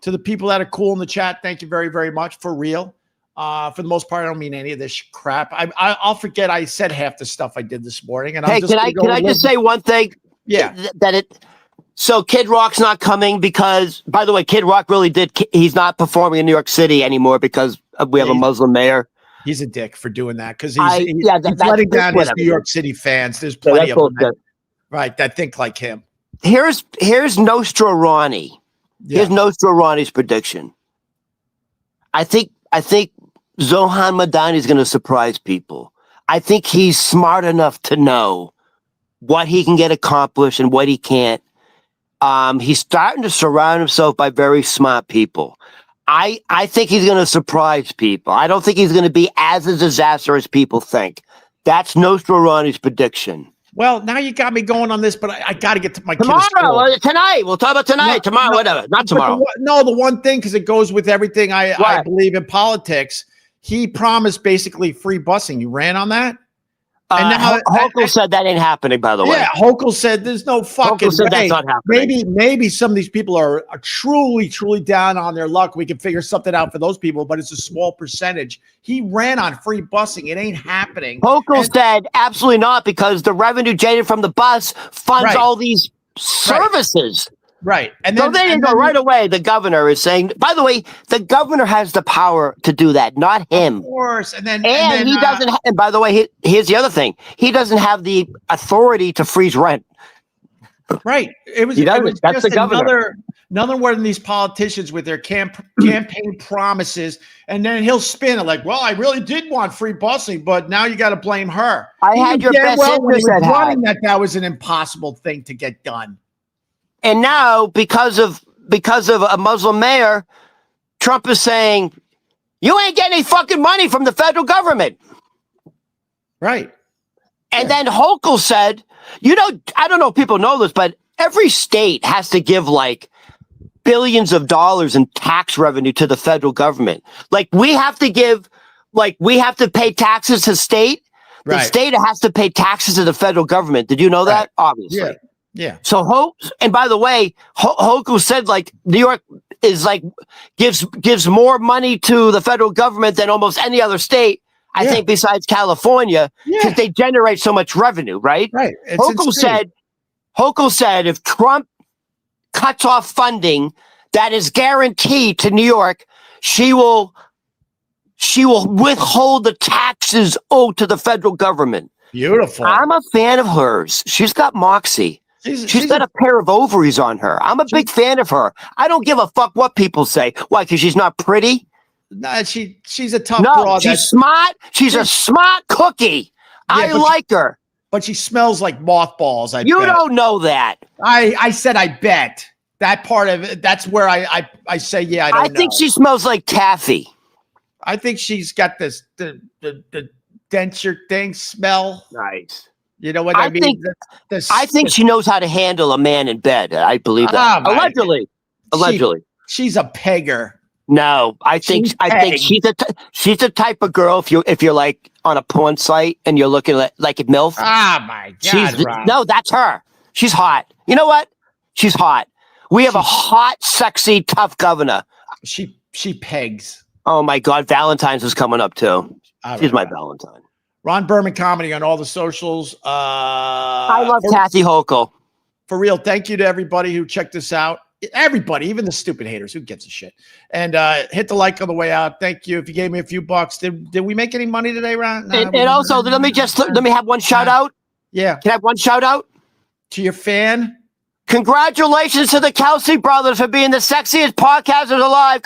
To the people that are cool in the chat, thank you very, very much. For real. For the most part, I don't mean any of this crap. I'll forget I said half the stuff I did this morning. And hey, can I just say one thing? Yeah. So Kid Rock's not coming because, by the way, Kid Rock really he's not performing in New York City anymore because we have a Muslim mayor. He's a dick for doing that because he's letting down his New York City fans. There's plenty of them that think like him. Here's Nostra Ronnie. Here's Nostra Ronnie's prediction. I think Zohan Madani is going to surprise people. I think he's smart enough to know what he can get accomplished and what he can't. He's starting to surround himself by very smart people. I think he's going to surprise people. I don't think he's going to be as a disaster as people think. That's Nostra Ronnie's prediction. Well, now you got me going on this, but I got to get to my tomorrow. Tonight, we'll talk about tonight. Tomorrow, whatever. Not tomorrow. The one thing, because it goes with everything I believe in politics. He promised basically free busing. You ran on that. And now Hochul said that ain't happening, by the way. Yeah, Hochul said there's no fucking way. That's not happening. Maybe some of these people are truly, truly down on their luck. We can figure something out for those people, but it's a small percentage. He ran on free busing. It ain't happening. Hochul said absolutely not because the revenue generated from the bus funds all these services. Right. And then, right away, the governor is saying, by the way, the governor has the power to do that, not him. Of course. And then he doesn't. And by the way, here's the other thing. He doesn't have the authority to freeze rent. Right. That's just the governor. Another one of these politicians with their campaign promises. And then he'll spin it like, well, I really did want free busing, but now you got to blame her. I had your best interest at heart. That was an impossible thing to get done. And now, because of a Muslim mayor, Trump is saying, you ain't getting any fucking money from the federal government. Right. And then Hochul said, I don't know if people know this, but every state has to give like billions of dollars in tax revenue to the federal government. Like we have to pay taxes to state. The state has to pay taxes to the federal government. Did you know that? Obviously. Yeah. Yeah. So and by the way, Hochul said like New York is like gives more money to the federal government than almost any other state. I think besides California, because they generate so much revenue, right? Right. Hochul said if Trump cuts off funding that is guaranteed to New York, she will withhold the taxes owed to the federal government. Beautiful. I'm a fan of hers. She's got moxie. She's got a pair of ovaries on her. I'm a big fan of her. I don't give a fuck what people say. Why? Because she's not pretty? No, she's a tough broad. She's smart. She's a smart cookie. I like her. But she smells like mothballs. You don't know that. I said I bet. That part of it, that's where I say, I don't know. I think she smells like taffy. I think she's got the denture thing smell. Nice. You know what I mean? I think she knows how to handle a man in bed. I believe that. Allegedly. She's a pegger. No, I think she's the type of girl if you're like on a porn site and you're looking at like a MILF. Oh my God. No, that's her. She's hot. You know what? She's hot. We have a hot, sexy, tough governor. She pegs. Oh my God, Valentine's is coming up too. She's my Valentine. Ron Berman Comedy on all the socials. I love Kathy Hochul. For real, thank you to everybody who checked this out. Everybody, even the stupid haters, who gives a shit? And hit the like on the way out. Thank you. If you gave me a few bucks, did we make any money today, Ron? No, and also, let me have one shout out. Yeah. Can I have one shout out? To your fan. Congratulations to the Kelsey brothers for being the sexiest podcasters alive.